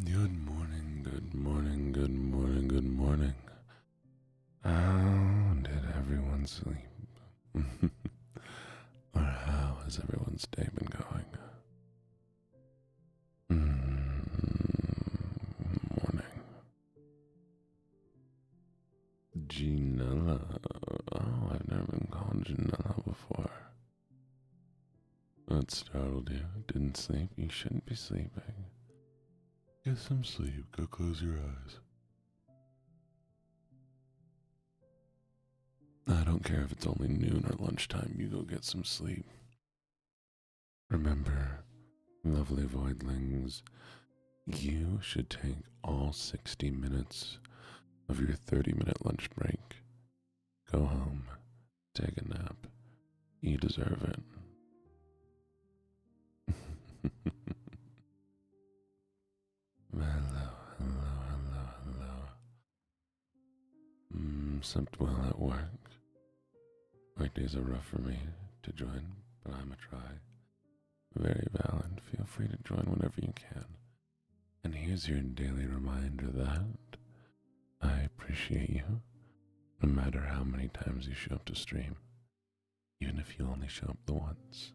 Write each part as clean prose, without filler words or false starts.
Good morning, good morning, good morning, good morning. How did everyone sleep? Or how has everyone's day been going? Morning. Janella. Oh, I've never been called Janella before. That startled you. Didn't sleep? You shouldn't be sleeping. Get some sleep. Go close your eyes. I don't care if it's only noon or lunchtime. You go get some sleep. Remember, lovely voidlings, you should take all 60 minutes of your 30-minute lunch break. Go home. Take a nap. You deserve it. Hello. Slept well at work. Workdays are rough for me to join, but I'm a try. Very valid. Feel free to join whenever you can. And here's your daily reminder that I appreciate you, no matter how many times you show up to stream. Even if you only show up the once.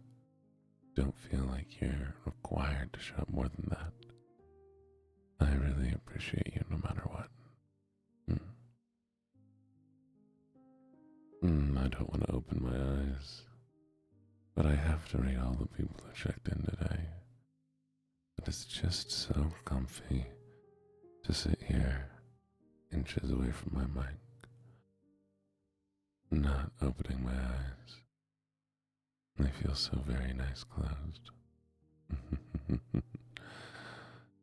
Don't feel like you're required to show up more than that. I really appreciate you no matter what. I don't want to open my eyes, but I have to read all the people that checked in today. But it's just so comfy to sit here inches away from my mic, not opening my eyes. They feel so very nice closed.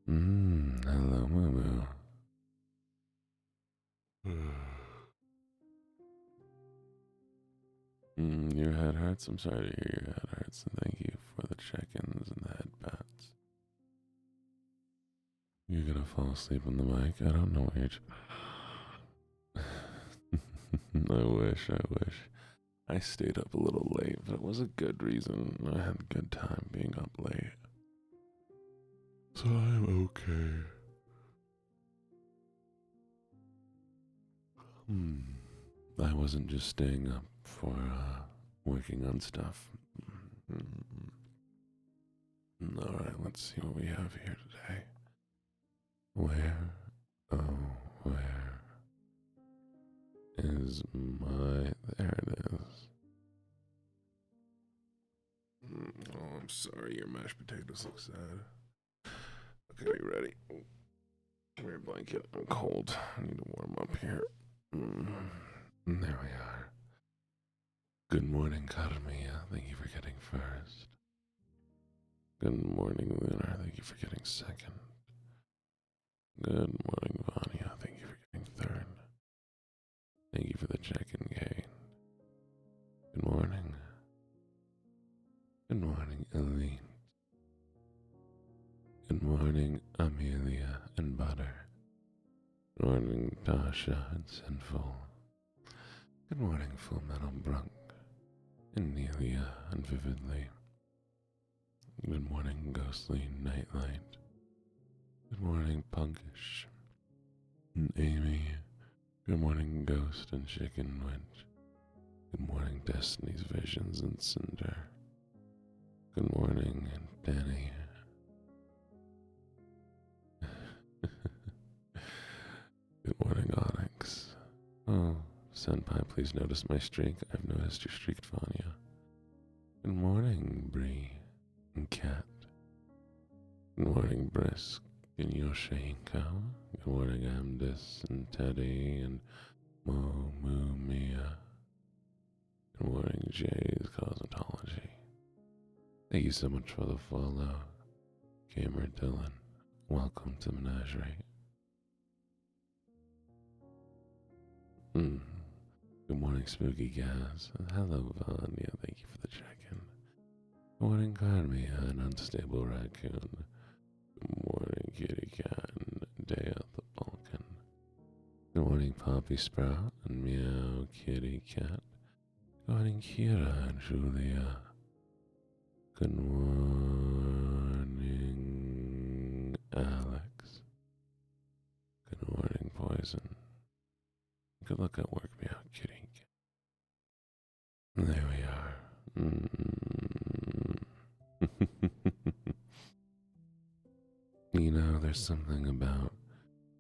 Hello, Moo Your head hurts? I'm sorry to hear your head hurts, and thank you for the check-ins and the head pats. You're gonna fall asleep on the mic? I don't know what I wish. I stayed up a little late, but it was a good reason. I had a good time being up late. So I'm okay. I wasn't just staying up for working on stuff. Alright, let's see what we have here today. Where is my... There it is. Oh, I'm sorry, your mashed potatoes look sad. Okay, you ready? Come here, blanket. I'm cold. I need to warm up here. There we are. Good morning, Carmia. Thank you for getting first. Good morning, Lunar. Thank you for getting second. Good morning, Vanya. Thank you for getting third. Thank you for the check-in, Kate. Good morning. Good morning, Elite. Good morning, Amelia and Butter. Good morning, Tasha and Sinful. Good morning, Full Metal Brunk and Nelia and Vividly. Good morning, Ghostly Nightlight. Good morning, Punkish and Amy. Good morning, Ghost and Chicken Witch. Good morning, Destiny's Visions and Cinder. Good morning, Danny. Good morning, Onyx. Oh, Senpai, please notice my streak. I've noticed your streak, Vanya. Good morning, Bree and Cat. Good morning, Brisk and Yoshinko. Good morning, Amdis and Teddy and Moo Mia. Good morning, Jay's Cosmetology. Thank you so much for the follow, Gamer Dylan. Welcome to Menagerie. Good morning, Spooky Gas. Hello, Vanya. Thank you for the check-in. Good morning, Carmi, an unstable raccoon. Good morning, kitty cat, and day at the Balkan. Good morning, Poppy Sprout, and meow, kitty cat. Good morning, Kira and Julia. Good morning, Alex. Good morning, Poison. Good luck at work, meow, kitty cat. There we are. You know, there's something about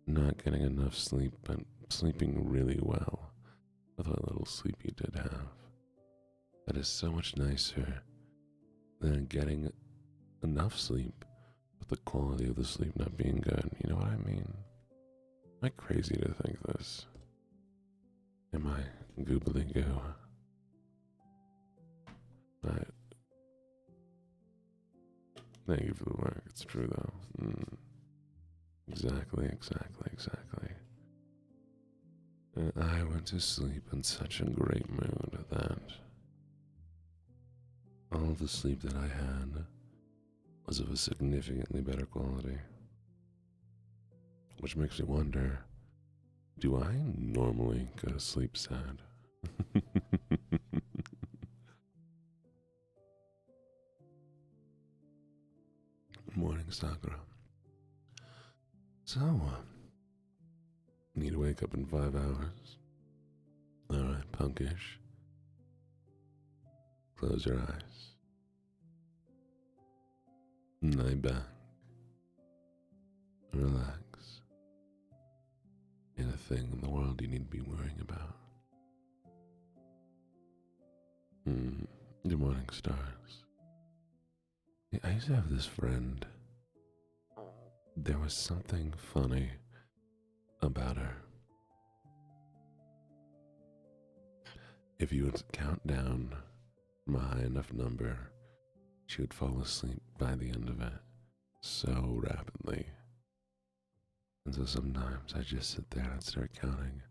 not getting enough sleep, but sleeping really well with what little sleep you did have. That is so much nicer than getting enough sleep, but the quality of the sleep not being good. You know what I mean? Am I crazy to think this? Am I goobly goo? Thank you for the work. It's true though. Exactly. I went to sleep in such a great mood that all the sleep that I had was of a significantly better quality. Which makes me wonder, do I normally go to sleep sad? Morning, Sakura. So, need to wake up in 5 hours. Alright, punkish. Close your eyes. Lie back. Relax. Ain't a thing in the world you need to be worrying about. Good morning, stars. I used to have this friend. There was something funny about her. If you would count down from a high enough number, she would fall asleep by the end of it so rapidly. And so sometimes I'd just sit there and start counting,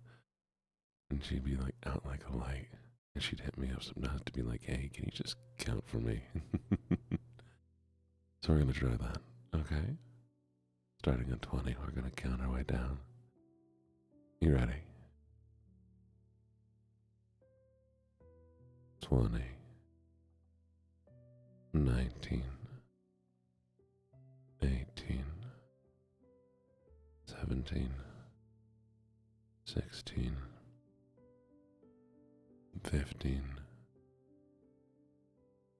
and she'd be like out like a light, and she'd hit me up sometimes to be like, hey, can you just count for me? So we're gonna try that, okay? Starting at 20, we're gonna count our way down. You ready? 20, 19, 18, 17, 16, 15,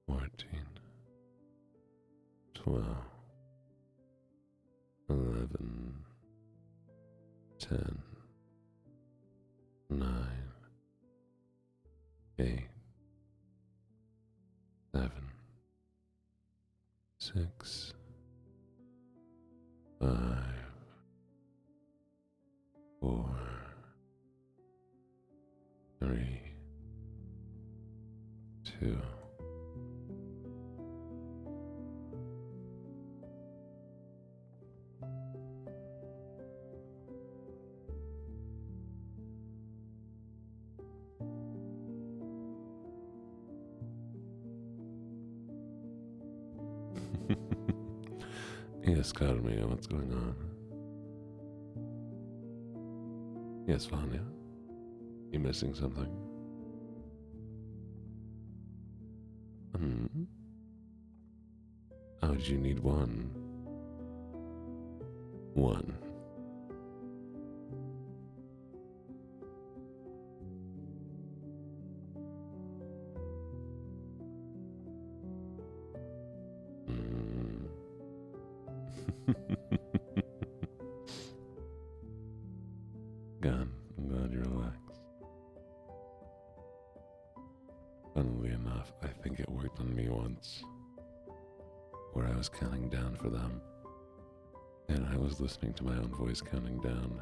14, 12, 11, 10, 9, 8, 7, 6, 5, 4, 3, 2. Yes, Carmina, what's going on? Yes, Vanya? You missing something? Oh, did you need one? One. Good. I'm glad you're relaxed. Funnily enough, I think it worked on me once, where I was counting down for them, and I was listening to my own voice counting down,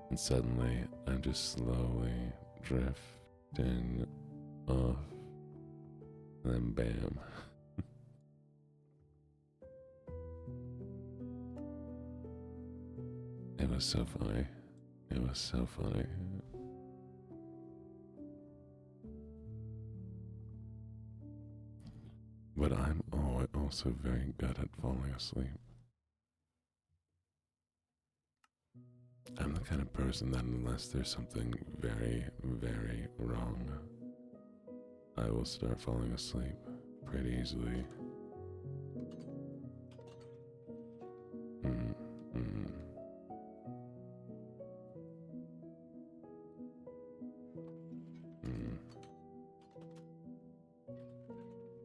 and suddenly I'm just slowly drifting off, and then bam. It was so funny. It was so funny. But but I'm also very good at falling asleep. I'm the kind of person that unless there's something very, very wrong, I will start falling asleep pretty easily.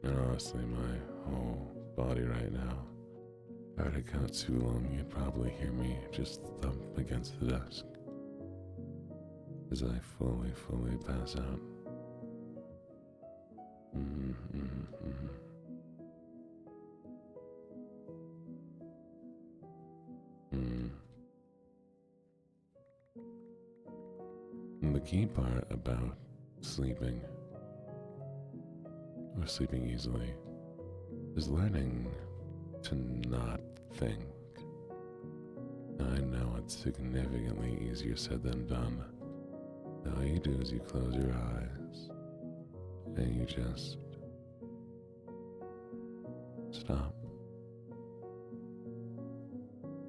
And honestly, my whole body right now, if I were to count too long, you'd probably hear me just thump against the desk as I fully pass out. And the key part about sleeping, or sleeping easily, is learning to not think. I know it's significantly easier said than done. All you do is you close your eyes and you just stop.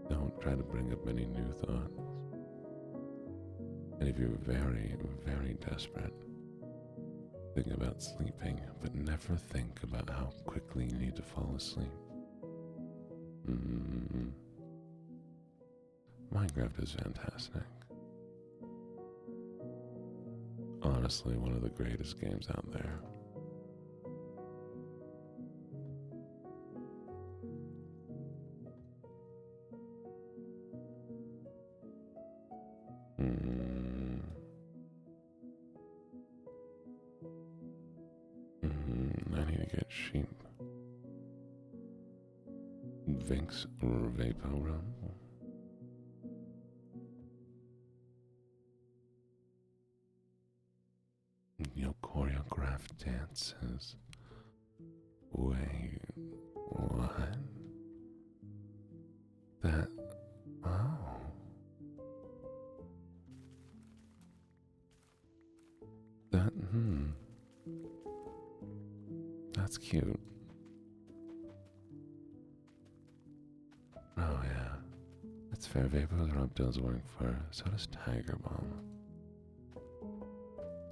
Don't try to bring up any new thoughts. And if you're very, very desperate, think about sleeping, but never think about how quickly you need to fall asleep. Minecraft is fantastic. Honestly, one of the greatest games out there. I need to get sheep. Vinx or Vaporum. Choreographed dances. Wait, what? That, oh. That, That's cute. Oh yeah. That's fair. Vaporum does work for, so does Tiger Balm.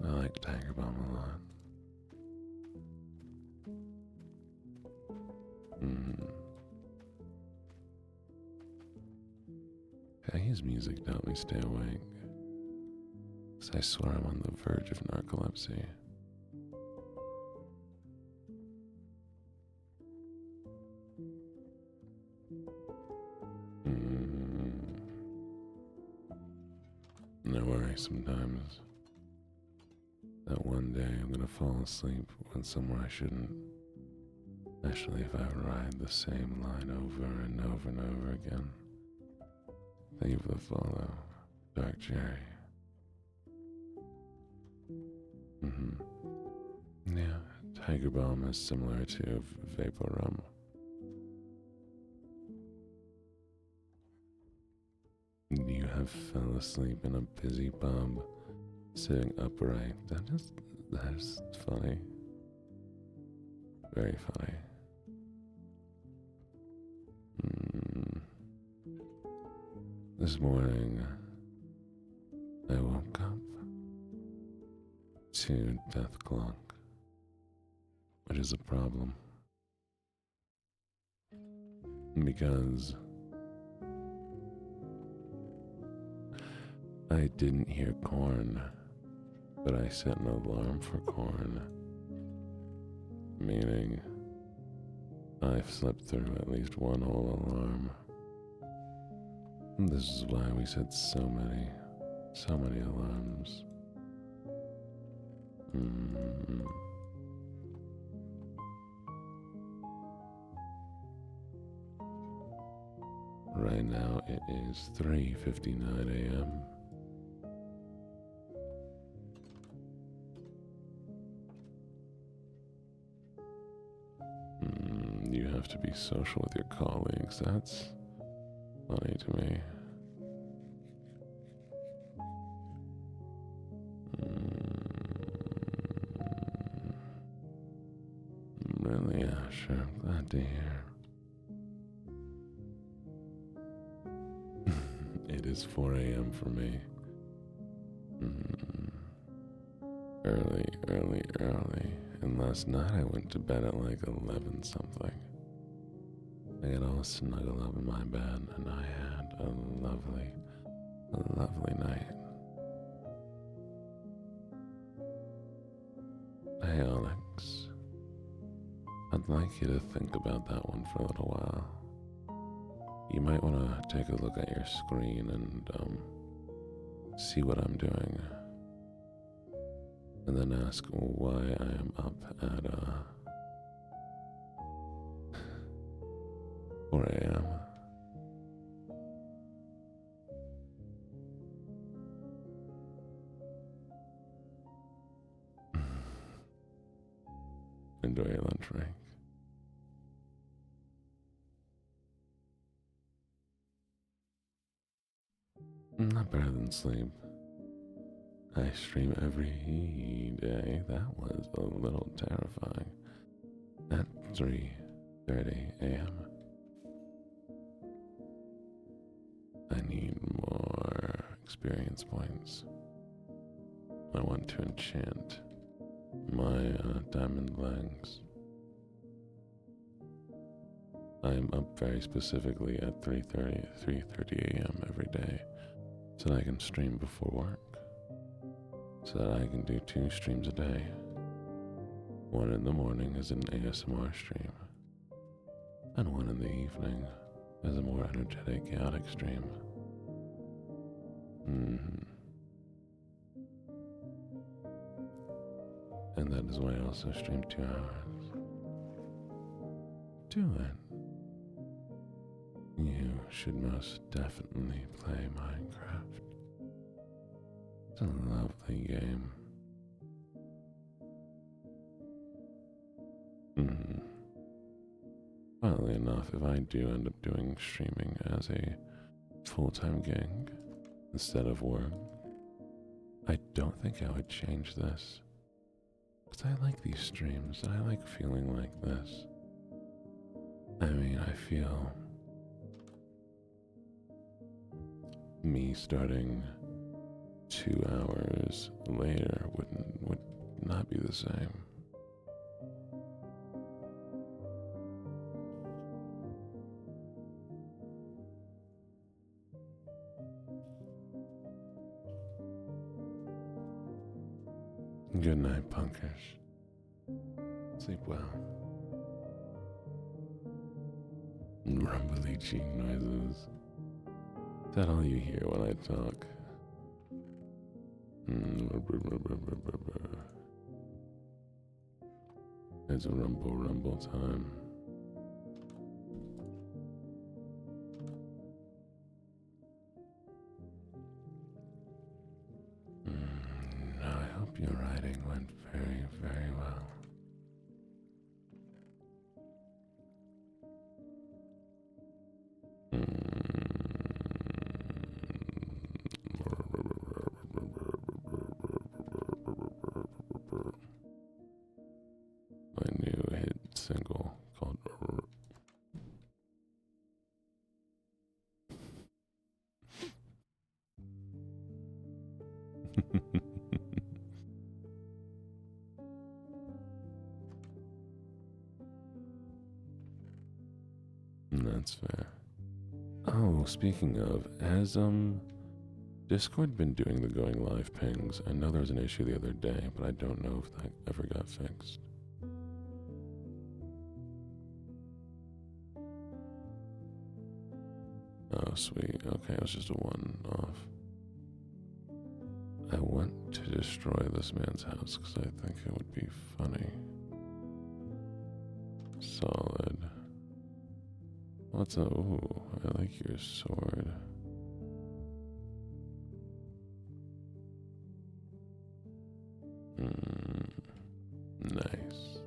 I like Tiger Balm a lot. I use music to help me stay awake. 'Cause I swear I'm on the verge of narcolepsy. And I worry sometimes that one day I'm gonna fall asleep when somewhere I shouldn't. Especially if I ride the same line over and over and over again. Thank you for the follow, Dark Cherry. Yeah, Tiger Balm is similar to Vaporum. You have fell asleep in a busy pub, sitting upright. That is funny. Very funny. This morning, I woke up to death clock, which is a problem. Because I didn't hear corn, but I set an alarm for corn, meaning I've slept through at least one whole alarm. This is why we set so many alarms. Right now it is 3:59 a.m. You have to be social with your colleagues. That's funny to me. Really? Yeah, sure. Glad to hear. It is 4 a.m. for me. Early. And last night I went to bed at like 11 something. I got all snuggled up in my bed and I had a lovely night. Hey Alex, I'd like you to think about that one for a little while. You might want to take a look at your screen and see what I'm doing. And then ask why I am up at 4 a.m. Enjoy your lunch break. Not better than sleep. I stream every day. That was a little terrifying. At 3:30 a.m. I need more experience points. I want to enchant my diamond legs. I am up very specifically at 3:30 a.m. every day so that I can stream before work. So that I can do 2 streams a day. One in the morning is an ASMR stream, and one in the evening is a more energetic, chaotic stream. And that is why I also stream 2 hours. Do it. You should most definitely play Minecraft. It's a lovely game. Funnily enough, if I do end up doing streaming as a full-time gig instead of work, I don't think I would change this. Because I like these streams. I like feeling like this. I mean, I feel me starting 2 hours later would not be the same. Good night, punkers. Sleep well. Rumbly cheek noises. Is that all you hear when I talk? It's a rumble time. I hope your writing went very, very well. My new hit single called That's fair. Oh, speaking of, has Discord been doing the going live pings? I know there was an issue the other day, but I don't know if that ever got fixed. Oh, sweet. Okay, it was just a one-off. I want to destroy this man's house because I think it would be funny. Solid. What's up? Ooh, I like your sword. Nice.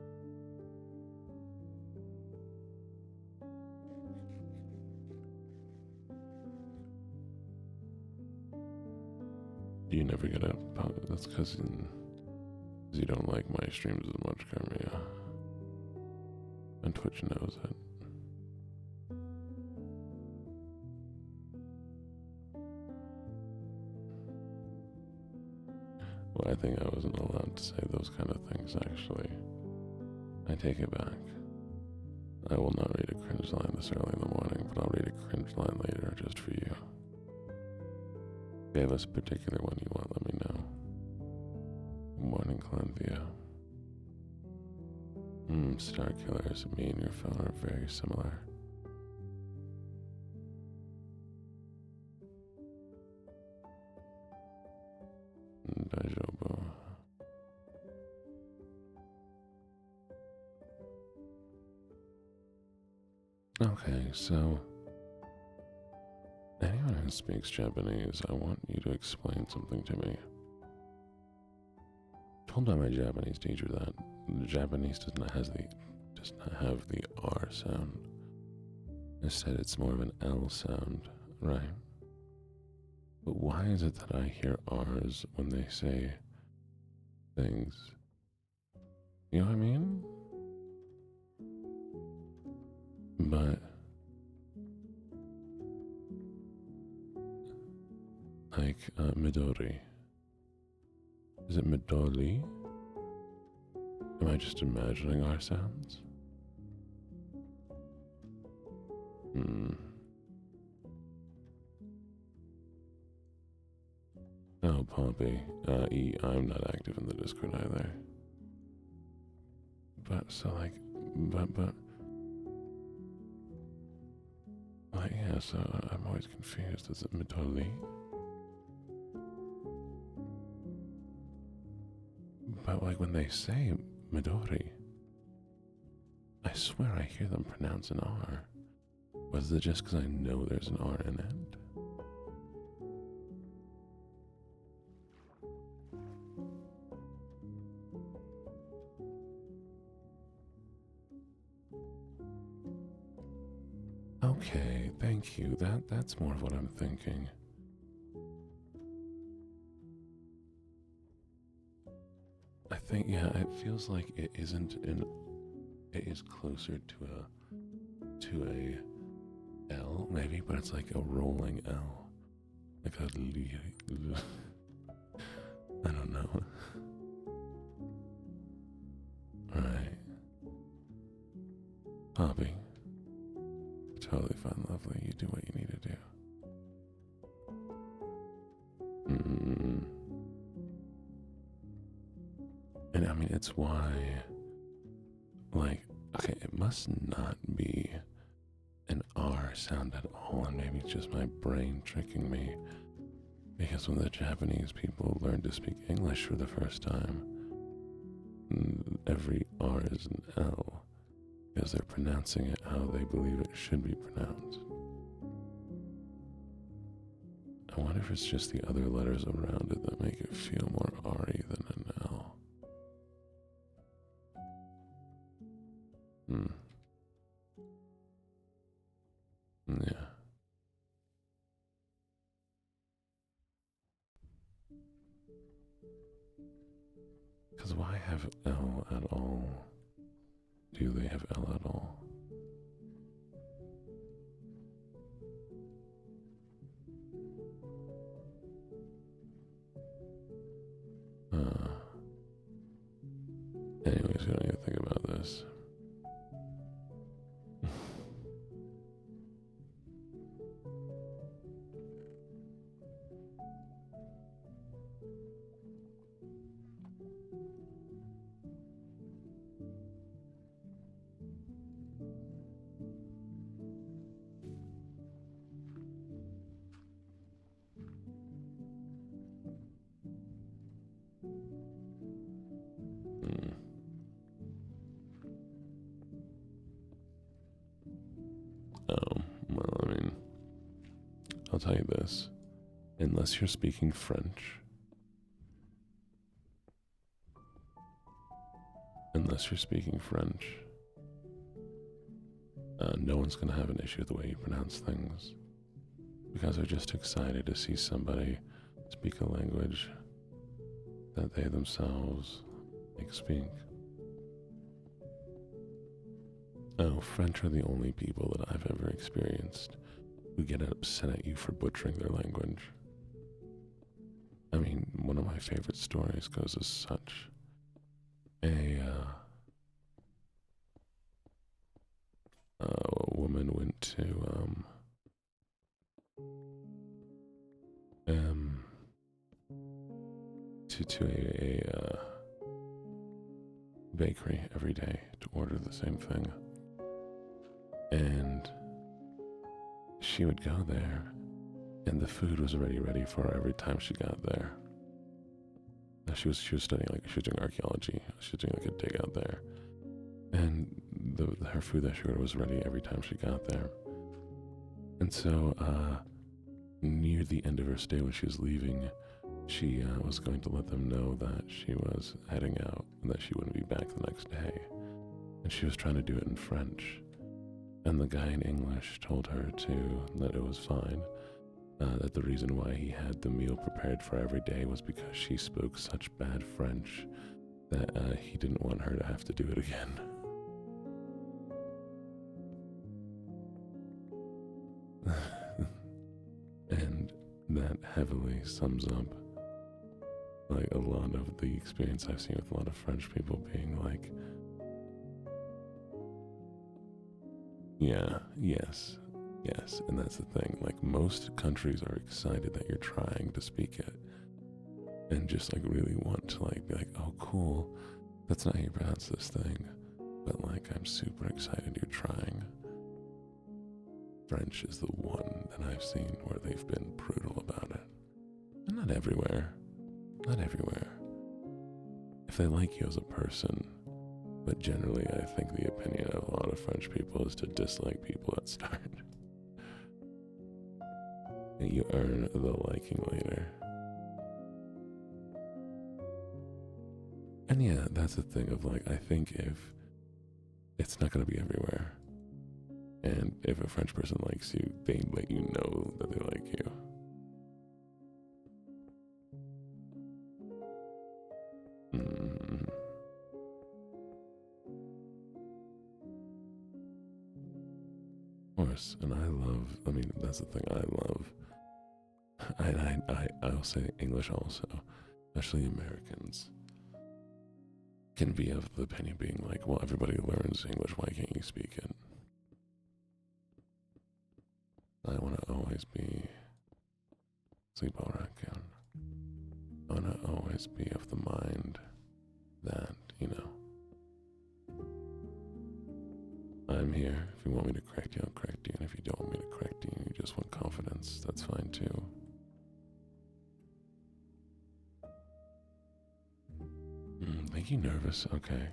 You never get a that's because you don't like my streams as much, Carmia. And Twitch knows it. Well, I think I wasn't allowed to say those kind of things, actually. I take it back. I will not read a cringe line this early in the morning, but I'll read a cringe line later just for you. If you have a particular one you want, let me know. Good morning, Columbia. Star Killers, me and your phone are very similar. Daijoubu. Okay, so anyone who speaks Japanese, I want you to explain something to me. I told my Japanese teacher that the Japanese does not have the R sound. Instead, it's more of an L sound, right? But why is it that I hear R's when they say things? You know what I mean? But like Midori. Is it Midori? Am I just imagining R sounds? Oh, Pompey. I'm not active in the Discord either. But, so like, yeah, so I'm always confused. Is it Midori? But like when they say Midori, I swear I hear them pronounce an R. Was it just because I know there's an R in it? Okay, thank you. That's more of what I'm thinking. I think, yeah, it feels like it isn't it is closer to a L maybe, but it's like a rolling L. Like a I don't know. Alright. Poppy. Totally fine, lovely. You do what you need to do. And I mean, it's why, like, okay, it must not be an R sound at all, and maybe it's just my brain tricking me. Because when the Japanese people learn to speak English for the first time, every R is an L, because they're pronouncing it how they believe it should be pronounced. I wonder if it's just the other letters around it that make it feel more R-y than an L. Yeah. Because why have L at all? Do they have L at all? Anyways, we don't need to think about this. Well, I mean, I'll tell you this. Unless you're speaking French, no one's going to have an issue with the way you pronounce things. Because they're just excited to see somebody speak a language that they themselves speak. Oh, French are the only people that I've ever experienced who get upset at you for butchering their language. I mean, one of my favorite stories goes as such. A woman went to a bakery every day to order the same thing, and she would go there, and the food was already ready for her every time she got there. She was studying, like, she was doing archaeology. She was doing like a dig out there, and her food that she ordered was ready every time she got there. And so near the end of her stay, when she was leaving, she was going to let them know that she was heading out and that she wouldn't be back the next day. And she was trying to do it in French. And the guy in English told her that it was fine, that the reason why he had the meal prepared for every day was because she spoke such bad French that he didn't want her to have to do it again. And that heavily sums up like a lot of the experience I've seen with a lot of French people being like, yeah, yes, and that's the thing. Like, most countries are excited that you're trying to speak it, and just like really want to like be like, oh, cool, that's not how you pronounce this thing, but like, I'm super excited you're trying. French is the one that I've seen where they've been brutal about it. And not everywhere. If they like you as a person, but generally I think the opinion of a lot of French people is to dislike people at start. And you earn the liking later. And yeah, that's the thing of like, I think if it's not going to be everywhere, and if a French person likes you, they let you know that they like you. Of course, and I mean, that's the thing I love. I'll say English also, especially Americans, can be of the opinion being like, well, everybody learns English, why can't you speak it? I want to always be, sleep all raccoon. I want to always be of the mind that, I'm here. If you want me to correct you, I'll correct you. And if you don't want me to correct you, you just want confidence, that's fine too. Make you nervous? Okay.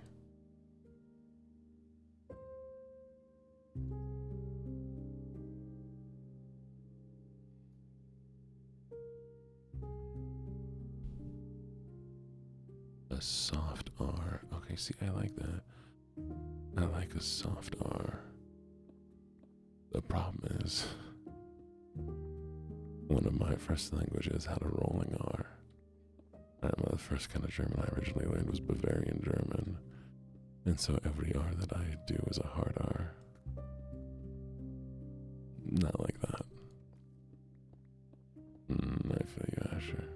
A soft R. Okay, see, I like that. I like a soft R. The problem is, one of my first languages had a rolling R. The first kind of German I originally learned was Bavarian German. And so every R that I do is a hard R. Not like that. I feel you, Asher.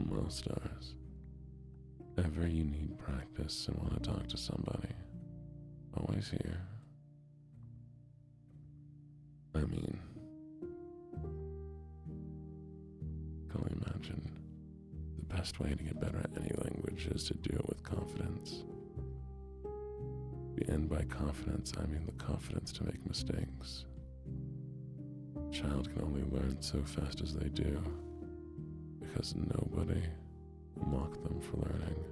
Well, stars. Ever you need practice and want to talk to somebody, always here. I mean, can you imagine? The best way to get better at any language is to do it with confidence. And by confidence, I mean the confidence to make mistakes. A child can only learn so fast as they do, because nobody will mock them for learning.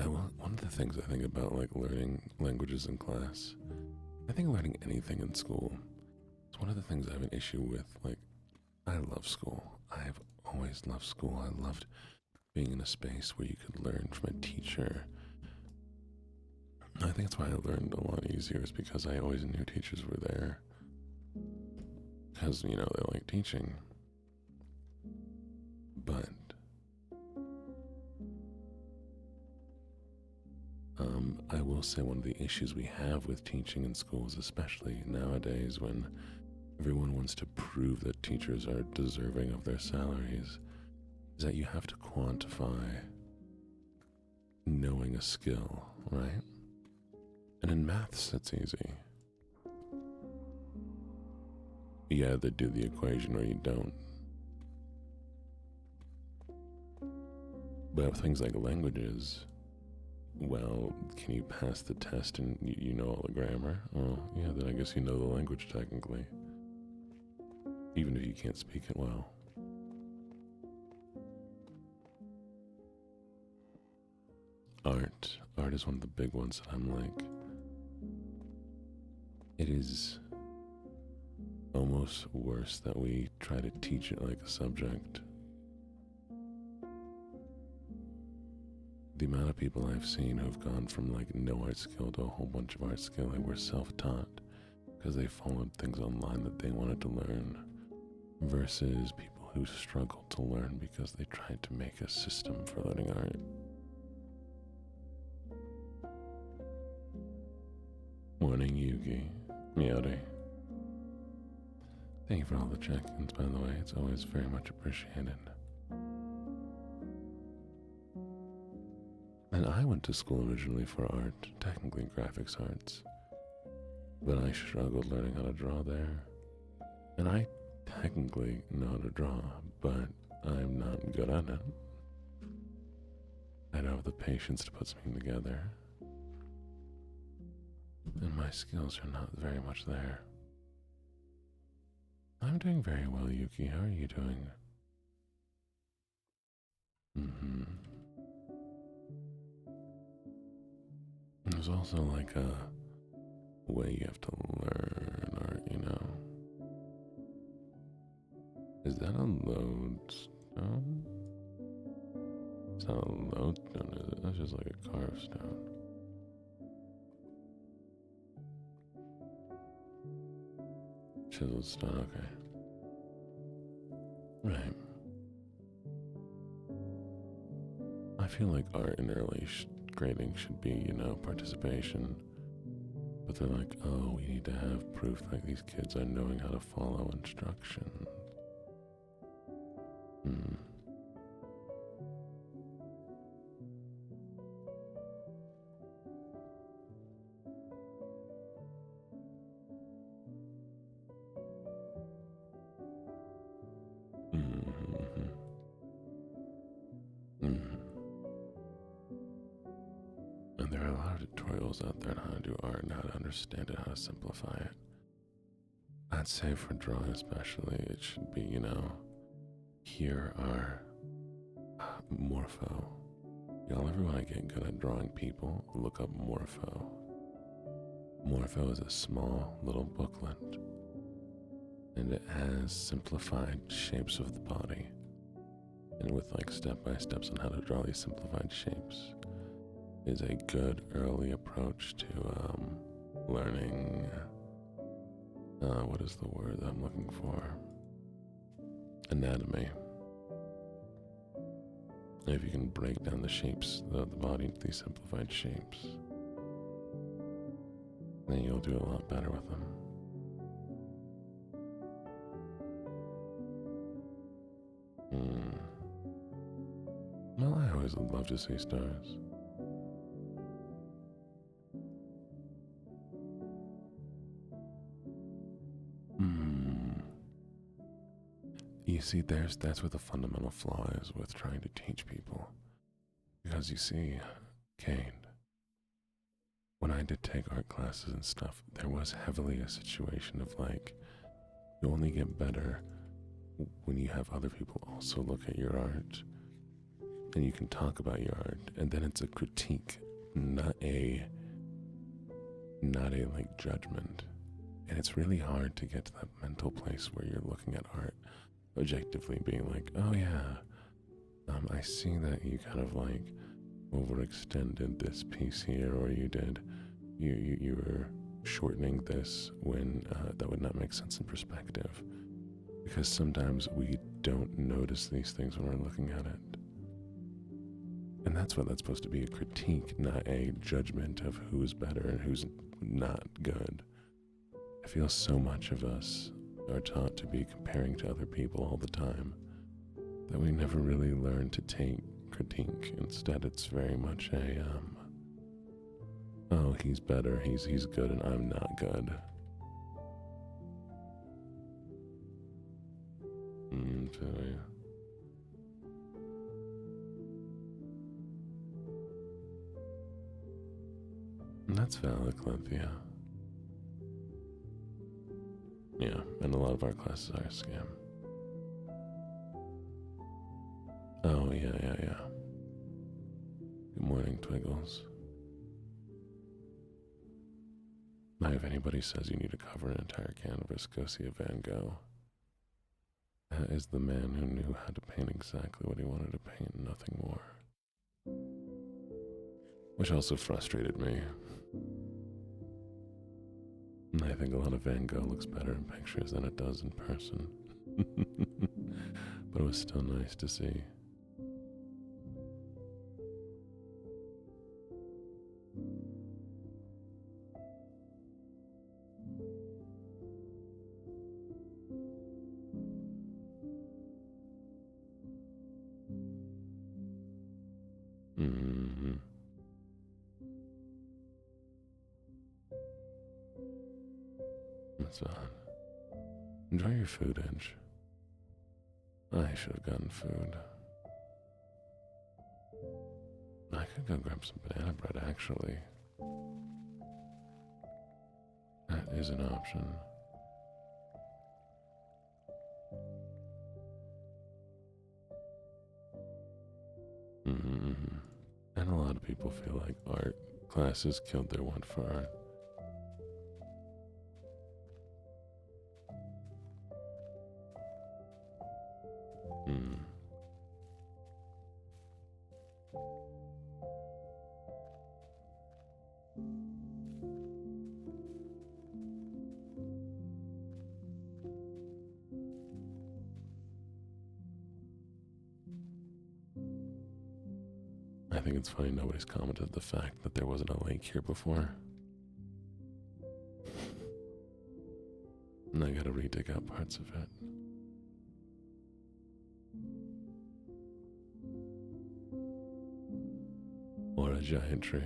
One of the things I think about like learning languages in class, I think learning anything in school, it's one of the things I have an issue with. Like, I love school. I've always loved school. I loved being in a space where you could learn from a teacher. I think that's why I learned a lot easier, is because I always knew teachers were there. Because, they like teaching. But I will say one of the issues we have with teaching in schools, especially nowadays when everyone wants to prove that teachers are deserving of their salaries, is that you have to quantify knowing a skill, right? And in maths, it's easy. You either do the equation or you don't. But with things like languages, well, can you pass the test and you know all the grammar? Oh, yeah, then I guess you know the language technically. Even if you can't speak it well. Art. Art is one of the big ones that I'm like, it is almost worse that we try to teach it like a subject. The amount of people I've seen who've gone from like no art skill to a whole bunch of art skill that were self-taught because they followed things online that they wanted to learn, versus people who struggled to learn because they tried to make a system for learning art. Morning, Yuki. Miyori. Thank you for all the check-ins, by the way. It's always very much appreciated. And I went to school originally for art, technically graphics arts. But I struggled learning how to draw there. And I technically know how to draw, but I'm not good at it. I don't have the patience to put something together. And my skills are not very much there. I'm doing very well, Yuki. How are you doing? There's also like a way you have to learn, or is that a lodestone? It's not a lodestone, is it? That's just like a carved stone. Chiseled stone, okay. Right. I feel like art in early grading should be, participation. But they're like, oh, we need to have proof like these kids are knowing how to follow instructions. And there are a lot of tutorials out there on how to do art and how to understand it, how to simplify it. I'd say for drawing especially, it should be, here are morpho. Y'all ever want to get good at drawing people, look up morpho. Morpho is a small little booklet, and it has simplified shapes of the body, and with like step-by-steps on how to draw these simplified shapes is a good early approach to learning, what is the word that I'm looking for? Anatomy. And if you can break down the shapes of the body into these simplified shapes, then you'll do a lot better with them. Well, I always would love to see stars. You see, that's where the fundamental flaw is with trying to teach people. Because you see, Kane, when I did take art classes and stuff, there was heavily a situation of like, you only get better when you have other people also look at your art. and you can talk about your art, and then it's a critique, not a like judgment. And it's really hard to get to that mental place where you're looking at art objectively, being like, oh yeah, I see that you kind of like overextended this piece here, or you were shortening this when that would not make sense in perspective. Because sometimes we don't notice these things when we're looking at it. And that's what that's supposed to be, a critique, not a judgment of who's better and who's not good. I feel so much of us are taught to be comparing to other people all the time that we never really learn to take critique. Instead, it's very much a, oh, he's better, he's good, and I'm not good. So, yeah. That's valid, Cynthia. Yeah, and a lot of our classes are a scam. Oh, yeah. Good morning, Twiggles. If anybody says you need to cover an entire canvas, go see a Van Gogh. That is the man who knew how to paint exactly what he wanted to paint, nothing more. Which also frustrated me. I think a lot of Van Gogh looks better in pictures than it does in person. But it was still nice to see. Mm-hmm. That's fine. Enjoy your food, Inch. I should have gotten food. I could go grab some banana bread, actually. That is an option. Mm-hmm. And a lot of people feel like art classes killed their want for art. I think it's funny nobody's commented the fact that there wasn't a lake here before. And I gotta re-dig out parts of it. Or a giant tree.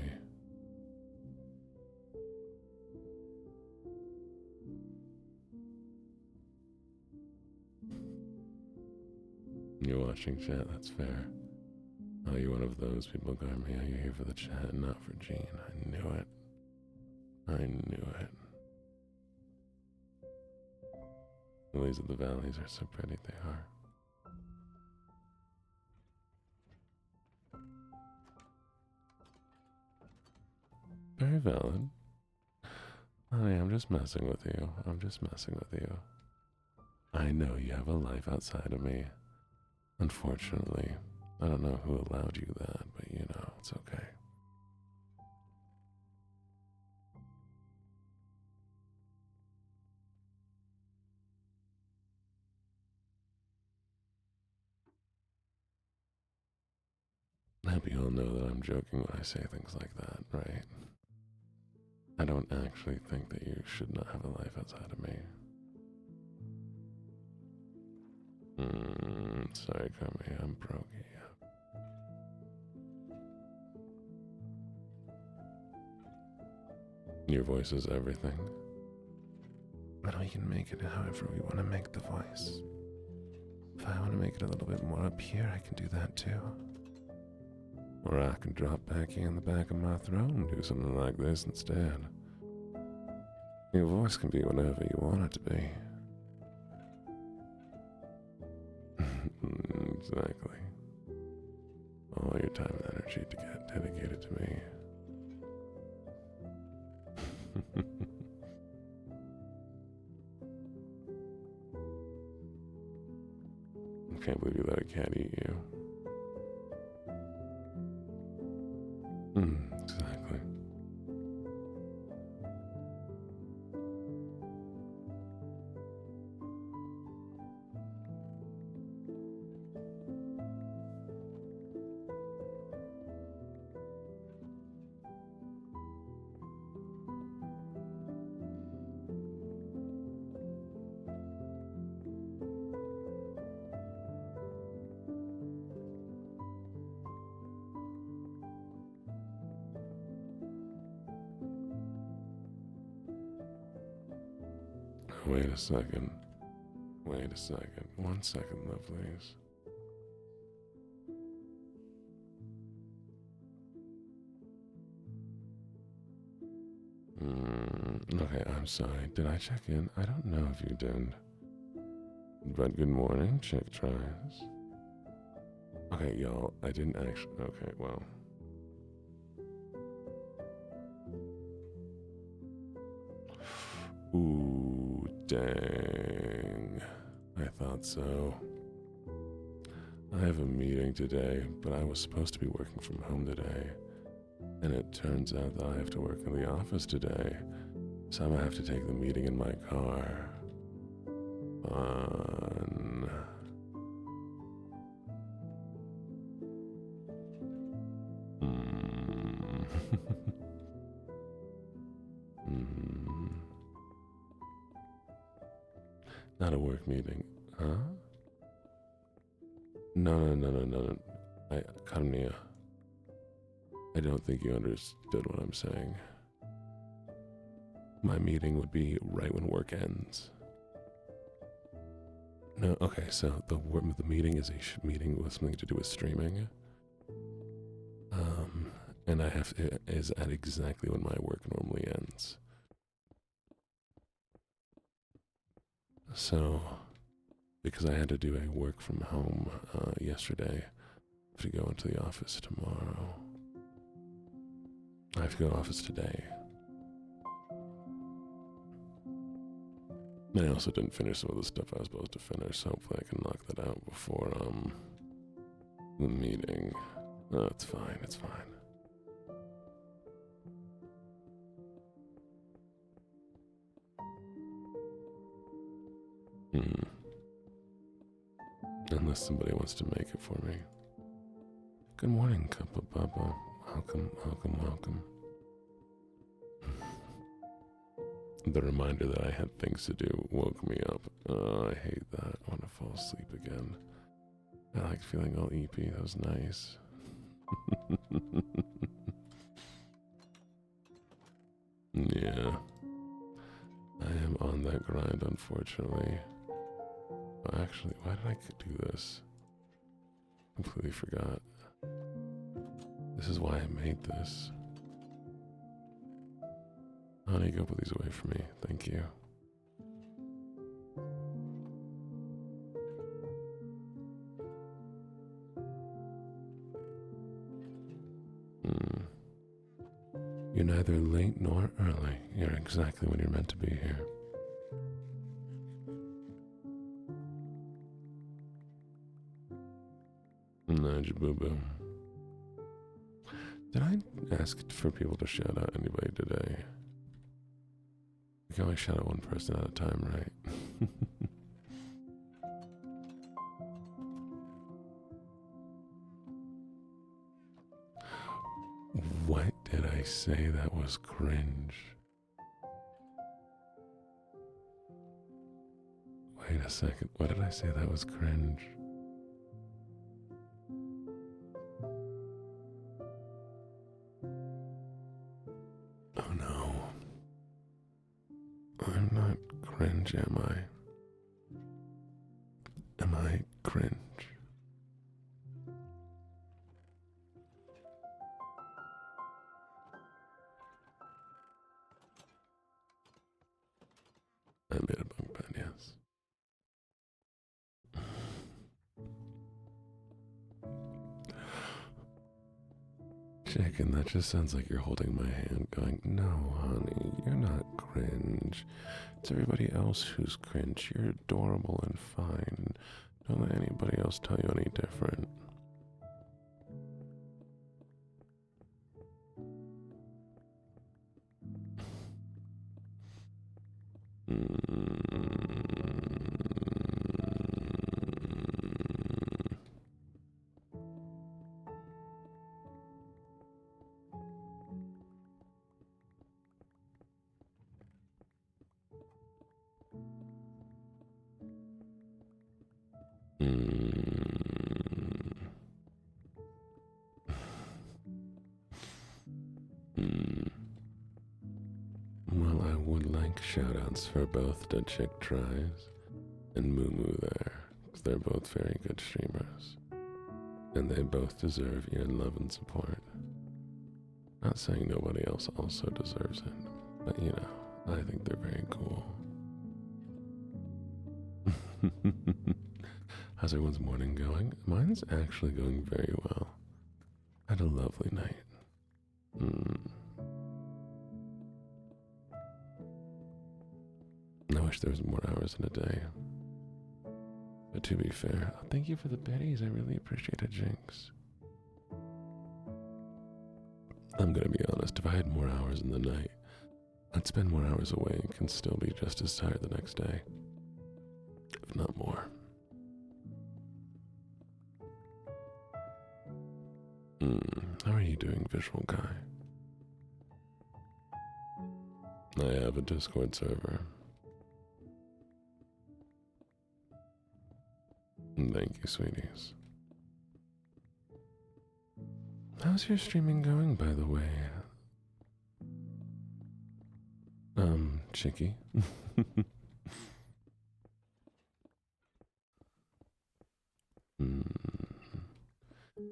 You're watching chat, that's fair. Oh, you're one of those people, Garmia. You're here for the chat, not for Gene. I knew it. I knew it. Lilies of the valleys are so pretty, they are. Very valid. Honey, I'm just messing with you. I'm just messing with you. I know you have a life outside of me. Unfortunately, I don't know who allowed you that, but you know, it's okay. I hope you all know that I'm joking when I say things like that, right? I don't actually think that you should not have a life outside of me. Sorry, Carmi, I'm broky. Your voice is everything. But we can make it however we want to make the voice. If I want to make it a little bit more up here, I can do that too. Or I can drop back here in the back of my throat and do something like this instead. Your voice can be whatever you want it to be. Exactly. all your time and energy to get dedicated to me. I can't believe you let a cat eat you. Exactly. Wait a second. Wait a second. 1 second, lovelies. Okay, I'm sorry. Did I check in? I don't know if you did. But good morning, check tries. Okay, y'all, I didn't actually. Okay, well. Ooh, dang. I thought so. I have a meeting today, but I was supposed to be working from home today. And it turns out that I have to work in the office today. So I'm gonna have to take the meeting in my car. Fun. Not a work meeting, huh? No. Karnia. I don't think you understood what I'm saying. My meeting would be right when work ends. No, okay, so the meeting is a meeting with something to do with streaming. And it is at exactly when my work normally ends. So, because I had to do a work from home yesterday, I have to go into the office tomorrow. I have to go to the office today. And I also didn't finish some of the stuff I was supposed to finish, so hopefully I can knock that out before the meeting. No, it's fine, it's fine. Unless somebody wants to make it for me. Good morning, Cuppa Bubba. Welcome. The reminder that I had things to do woke me up. I hate that. I want to fall asleep again. I like feeling all eepy. That was nice. Yeah. I am on that grind, unfortunately. Oh, actually, why did I do this? Completely forgot. This is why I made this. Honey, go put these away for me. Thank you. You're neither late nor early. You're exactly when you're meant to be here. Nudge boo boo. Did I ask for people to shout out anybody today? We can only shout out one person at a time, right? What did I say that was cringe? Wait a second. What did I say that was cringe? Oh no. I'm not cringe, am I? Am I cringe? I made a bunk bed, yes. Chicken, that just sounds like you're holding my hand going, no, honey, you're not cringe. It's everybody else who's cringe. You're adorable and fine. Don't let anybody else tell you any different. Well, I would like shoutouts for both the Chick Tries and Moo Moo there, because they're both very good streamers. And they both deserve your love and support. Not saying nobody else also deserves it, but you know, I think they're very cool. How's everyone's morning going? Mine's actually going very well. I had a lovely night. I wish there was more hours in a day. But to be fair, thank you for the biddies. I really appreciate it, Jinx. I'm gonna be honest, if I had more hours in the night, I'd spend more hours awake and still be just as tired the next day. If not more. How are you doing, Visual Guy? I have a Discord server. Thank you, sweeties. How's your streaming going, by the way? Chicky?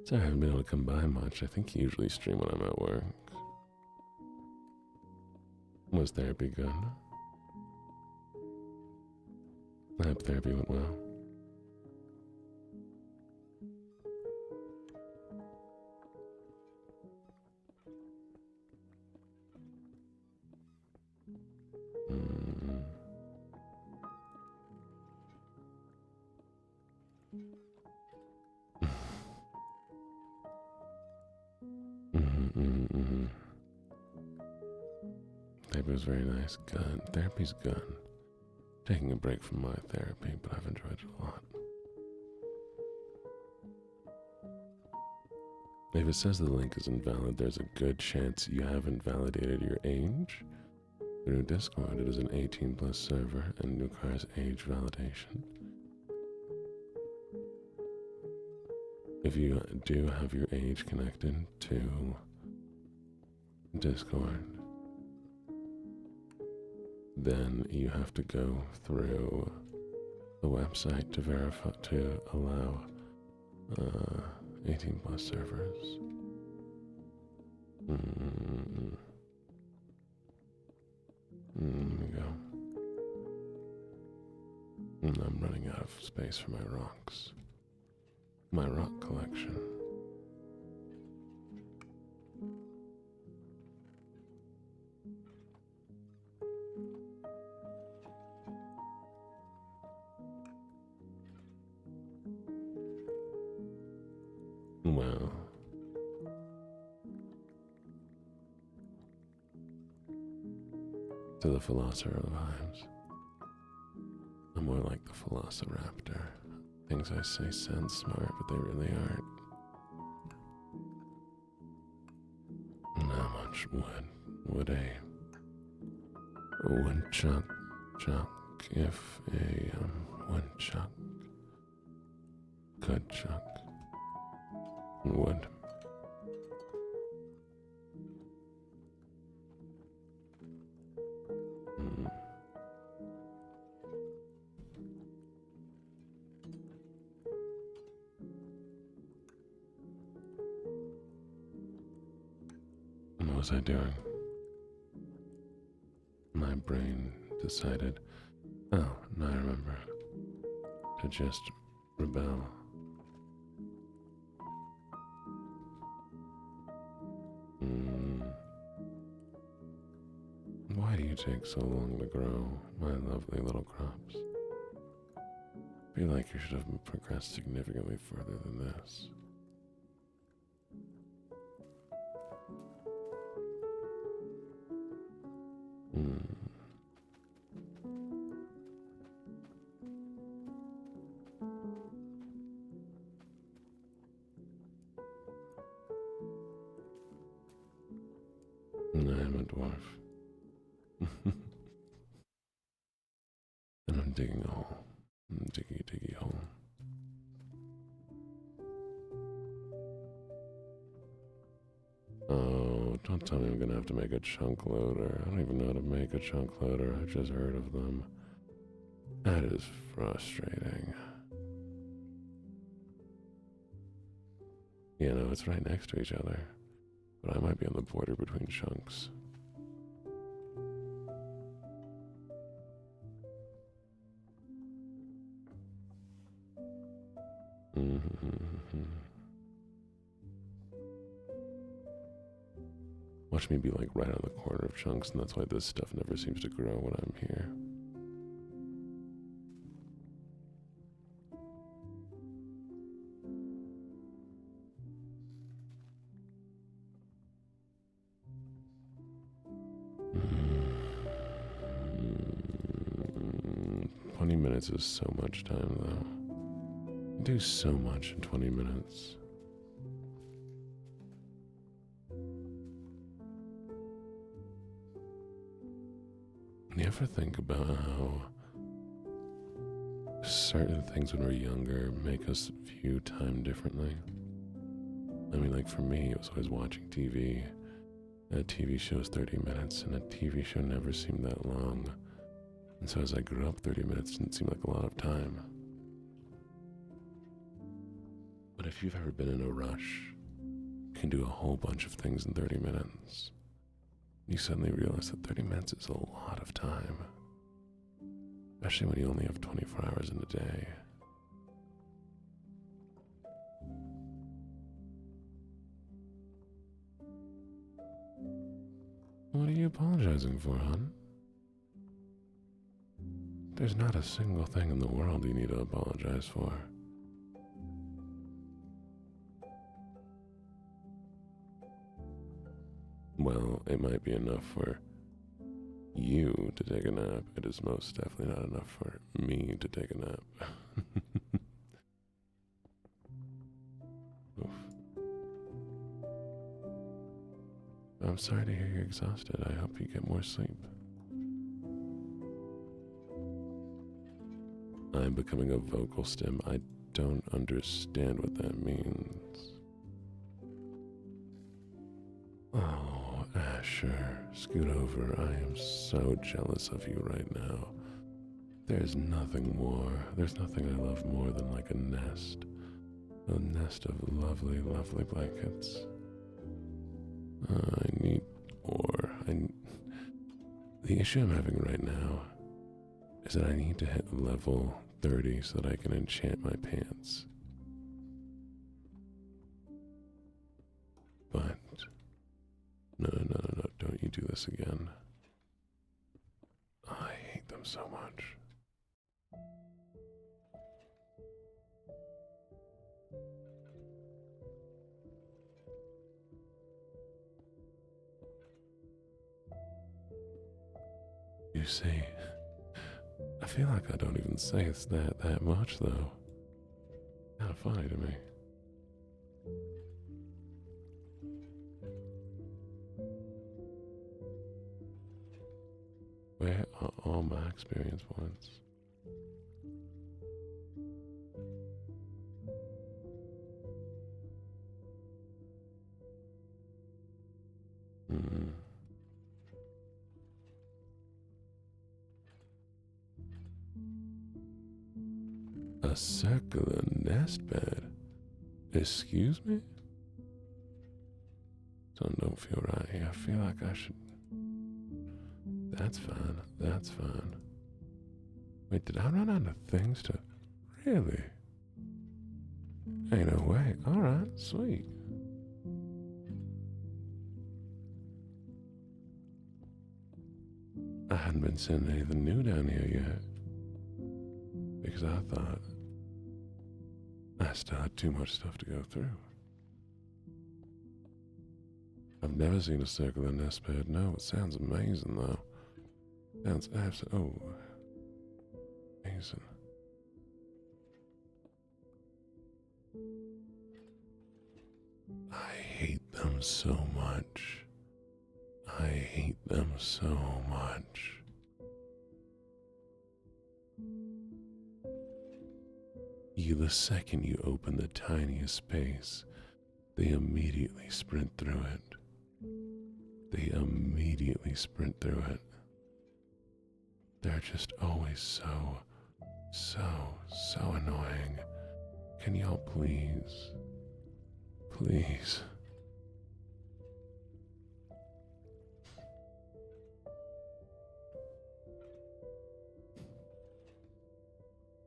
Sorry, I haven't been able to come by much. I think you usually stream when I'm at work. Was therapy good? I hope therapy went well. Therapy was very nice. Good. Therapy's good. Taking a break from my therapy, but I've enjoyed it a lot. If it says the link is invalid, there's a good chance you haven't validated your age. Through Discord, it is an 18+ server and requires age validation. If you do have your age connected to Discord, then you have to go through the website to verify, to allow 18+ servers. There we go. And I'm running out of space for my rocks. My rock collection. Well, to the philosopher vibes. I'm more like the Velociraptor. Things I say sound smart, but they really aren't. And how much would a woodchuck if a woodchuck could chuck wood? What was I doing? My brain decided, oh, now I remember, to just rebel. take so long to grow, my lovely little crops? I feel like you should have progressed significantly further than this. I am a dwarf. And I'm digging a hole. Diggy hole. Oh, don't tell me I'm gonna have to make a chunk loader. I don't even know how to make a chunk loader. I've just heard of them. That is frustrating. You know, it's right next to each other. But I might be on the border between chunks. Watch me be like right on the corner of chunks, and that's why this stuff never seems to grow when I'm here. Mm. 20 minutes is so much time, though. I do so much in 20 minutes. You ever think about how certain things when we're younger make us view time differently? I mean, like for me, it was always watching TV. A TV show is 30 minutes, and a TV show never seemed that long. And so as I grew up, 30 minutes didn't seem like a lot of time. But if you've ever been in a rush, you can do a whole bunch of things in 30 minutes. You suddenly realize that 30 minutes is a lot of time. Especially when you only have 24 hours in a day. What are you apologizing for, hon? There's not a single thing in the world you need to apologize for. Well, it might be enough for you to take a nap. It is most definitely not enough for me to take a nap. Oof. I'm sorry to hear you're exhausted. I hope you get more sleep. I'm becoming a vocal stim. I don't understand what that means. Oh, Asher, scoot over. I am so jealous of you right now. There's nothing more. There's nothing I love more than like a nest. A nest of lovely, lovely blankets. I need more. The issue I'm having right now is that I need to hit level 30 so that I can enchant my pants. But no, don't you do this again. I hate them so much. You see, I feel like I don't even say it's that much though. Kind of funny to me. Where are all my experience points? A circular nest bed? Excuse me? Something don't feel right here. I feel like I should... That's fine. That's fine. Wait, did I run out of things to... Really? Ain't no way. Alright, sweet. I hadn't been sending anything new down here yet. Because I thought I still had too much stuff to go through. I've never seen a circular nest bed. No, it sounds amazing though. Sounds absolutely amazing. I hate them so much. I hate them so much. The second you open the tiniest space, they immediately sprint through it. They immediately sprint through it. They're just always so annoying. Can y'all please? Please.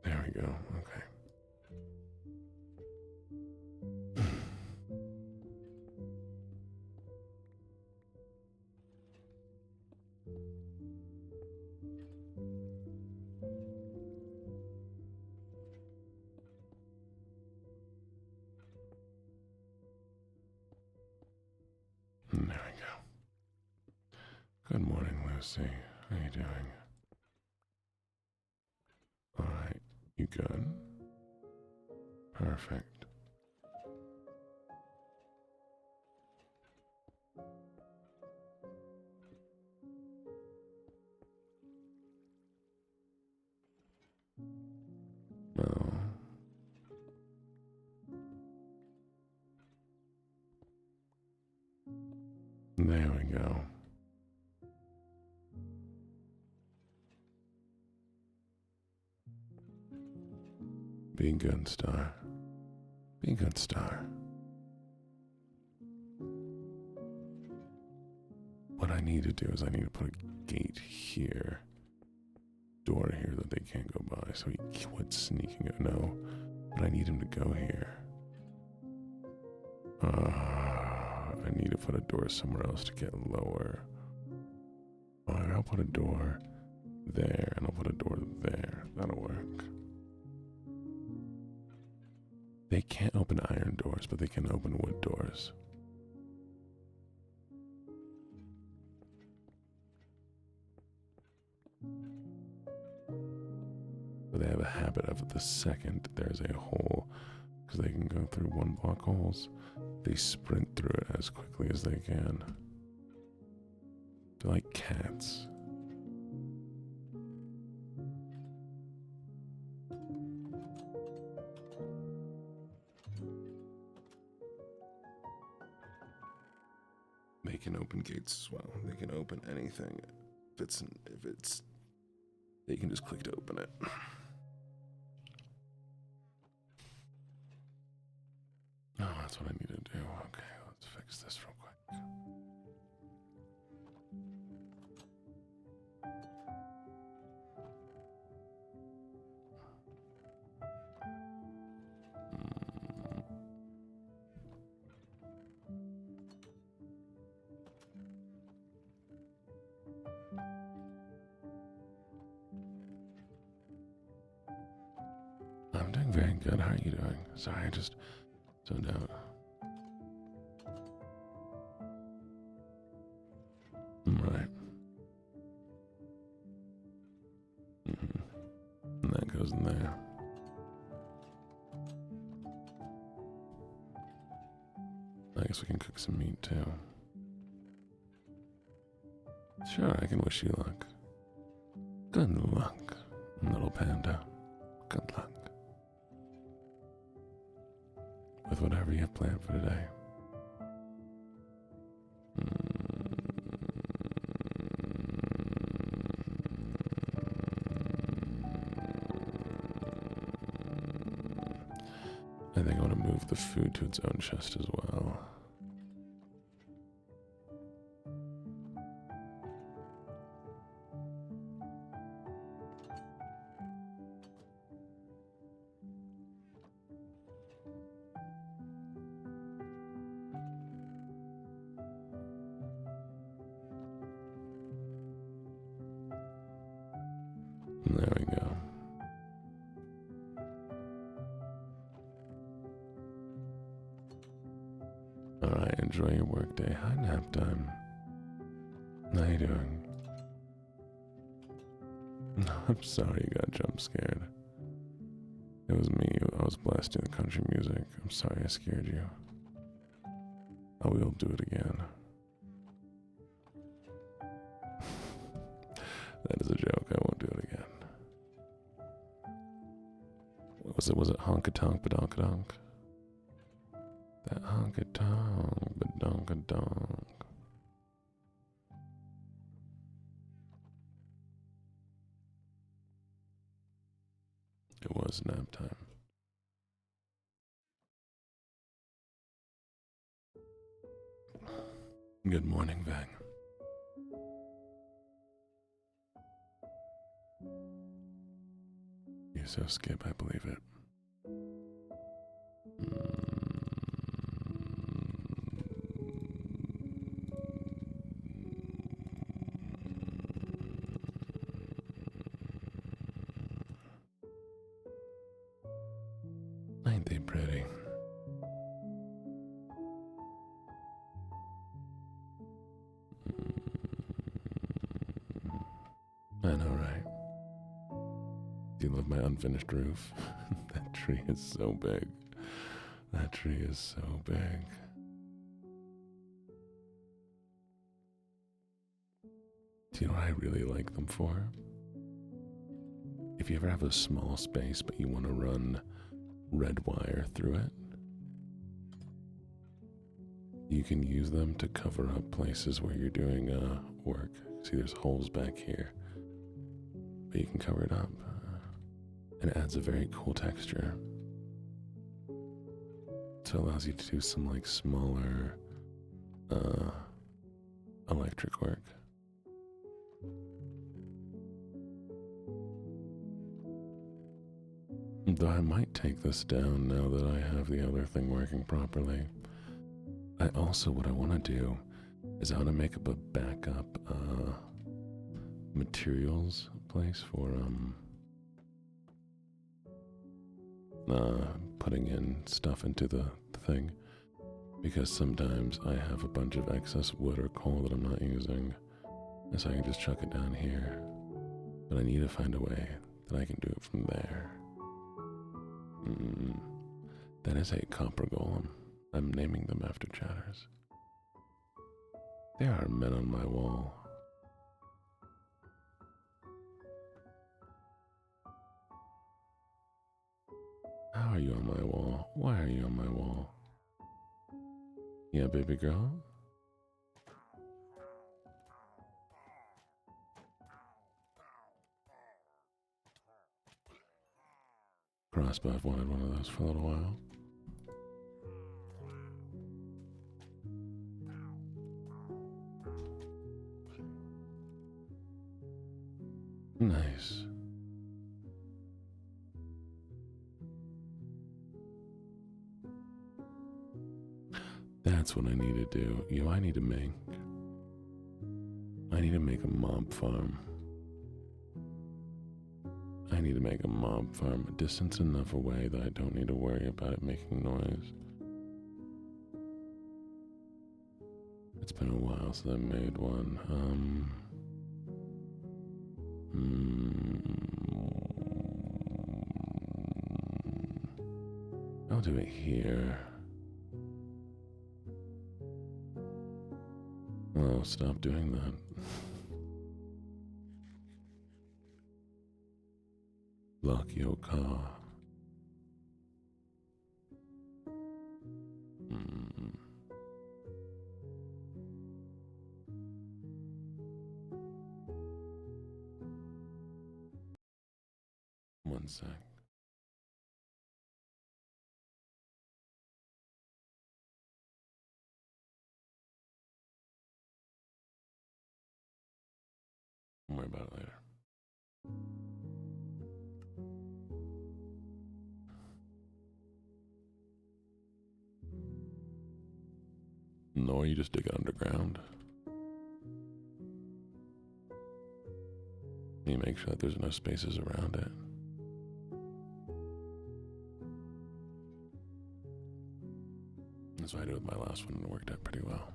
There we go. Okay. There we go. Good morning, Lucy. How you doing? Alright, you good? Perfect. No. There we go. Be good, Star. Be good, Star. What I need to do is I need to put a gate here. Door here that they can't go by, so he quits sneaking it. No, but I need him to go here. I need to put a door somewhere else to get lower. Alright, I'll put a door there, and I'll put a door there. That'll work. They can't open iron doors, but they can open wood doors. But they have a habit of the second there's a hole, because they can go through 1 block holes, they sprint through it as quickly as they can. They're like cats. They can open gates as well. They can open anything. If it's, they can just click to open it. Oh, that's what I need to do. Okay, let's fix this real quick. I'm doing very good. How are you doing? Sorry, I just zoned out. Right. And that goes in there. I guess we can cook some meat too. Sure, I can wish you luck. Good luck, little panda. Good luck. With whatever you have planned for today. I think I want to move the food to its own chest as well. enjoy your workday. Hi, nap time. How you doing? No, I'm sorry you got jump scared. It was me. I was blasting the country music. I'm sorry I scared you. I will do it again. That is a joke. I won't do it again. What was it? Was it honka-tonk badonka-donk? That honka-tonk badonka-donk. It was nap time. Good morning, Vang. You're so skip, I believe it. Ain't they pretty? I know, right? Do you love my unfinished roof? That tree is so big. That tree is so big. Do you know what I really like them for? If you ever have a small space but you want to run red wire through it, you can use them to cover up places where you're doing work. See, there's holes back here, but you can cover it up. And it adds a very cool texture. So it allows you to do some like smaller electric work. Though I might take this down now that I have the other thing working properly. What I want to do is I want to make up a backup materials place for putting in stuff into the thing, because sometimes I have a bunch of excess wood or coal that I'm not using, and so I can just chuck it down here, but I need to find a way that I can do it from there. That is a copper golem. I'm naming them after chatters. There are men on my wall. How are you on my wall? Why are you on my wall? Yeah, baby girl? Crossbow, I've wanted one of those for a little while. Nice. That's what I need to do. I need to make a mob farm. I need to make a mob farm a distance enough away that I don't need to worry about it making noise. It's been a while since I made one. I'll do it here. Oh, stop doing that. Lock your car. One sec. Don't worry about it later. No, you just dig it underground. You make sure that there's no spaces around it. That's what I did with my last one, and it worked out pretty well.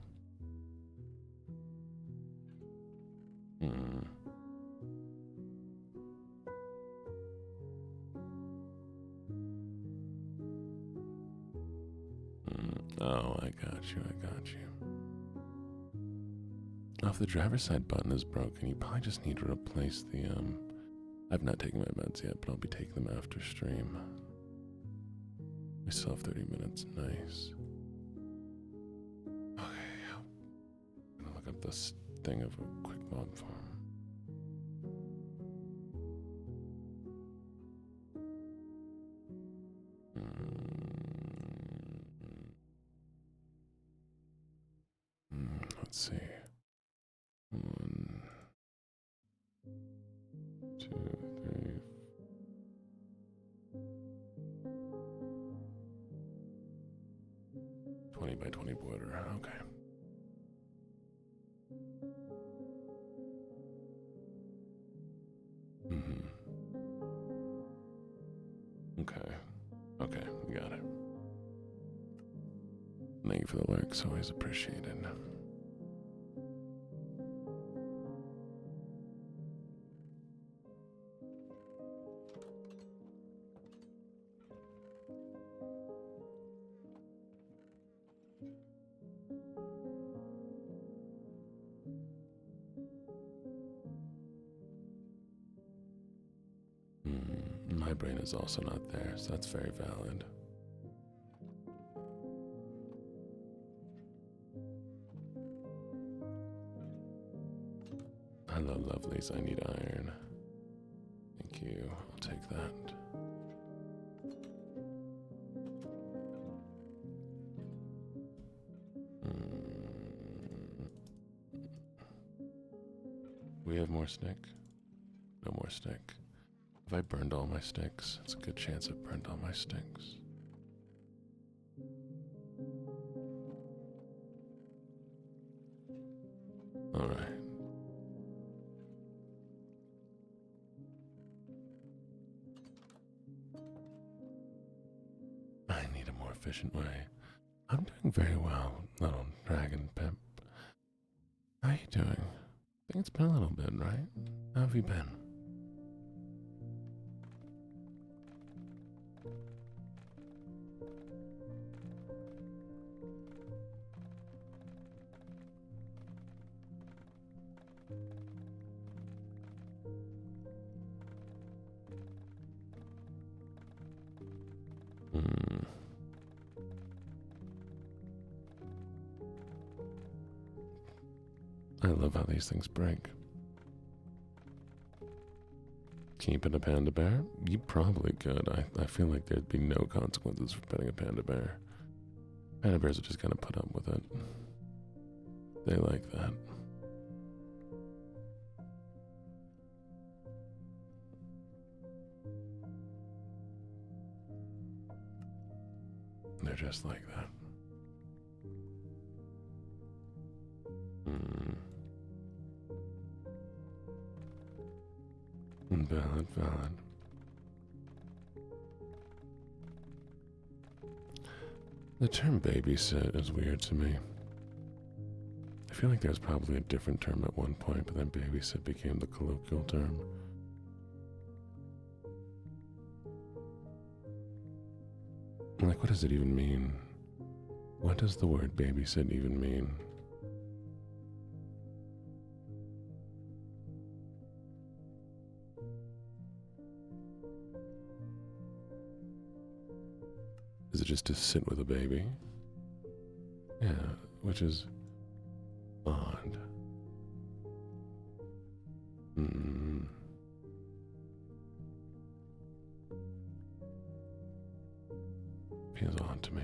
Oh, I got you. Now, if the driver's side button is broken, you probably just need to replace the, I've not taken my meds yet, but I'll be taking them after stream. We still have 30 minutes, nice. Okay, I'm gonna look up this thing of a quick mob farm. Let's see. 1, 2, 3. 20 by 20 border. Okay. Okay, we got it. Thank you for the lurks, always appreciated. My brain is also not there, so that's very valid. Hello, lovelies. I need iron. Thank you. I'll take that. We have more stick? No more stick. Have I burned all my sticks? It's a good chance I've burned all my sticks. Alright. I need a more efficient way. I'm doing very well, little dragon pimp. How are you doing? I think it's been a little bit, right? How have you been? I love how these things break. Keeping a panda bear? You probably could. I feel like there'd be no consequences for petting a panda bear. Panda bears are just gonna put up with it. They like that. They're just like that. Valid. The term babysit is weird to me. I feel like there's probably a different term at one point, but then babysit became the colloquial term. Like, what does it even mean? What does the word babysit even mean? Is it just to sit with a baby? Yeah, which is odd. Feels odd to me.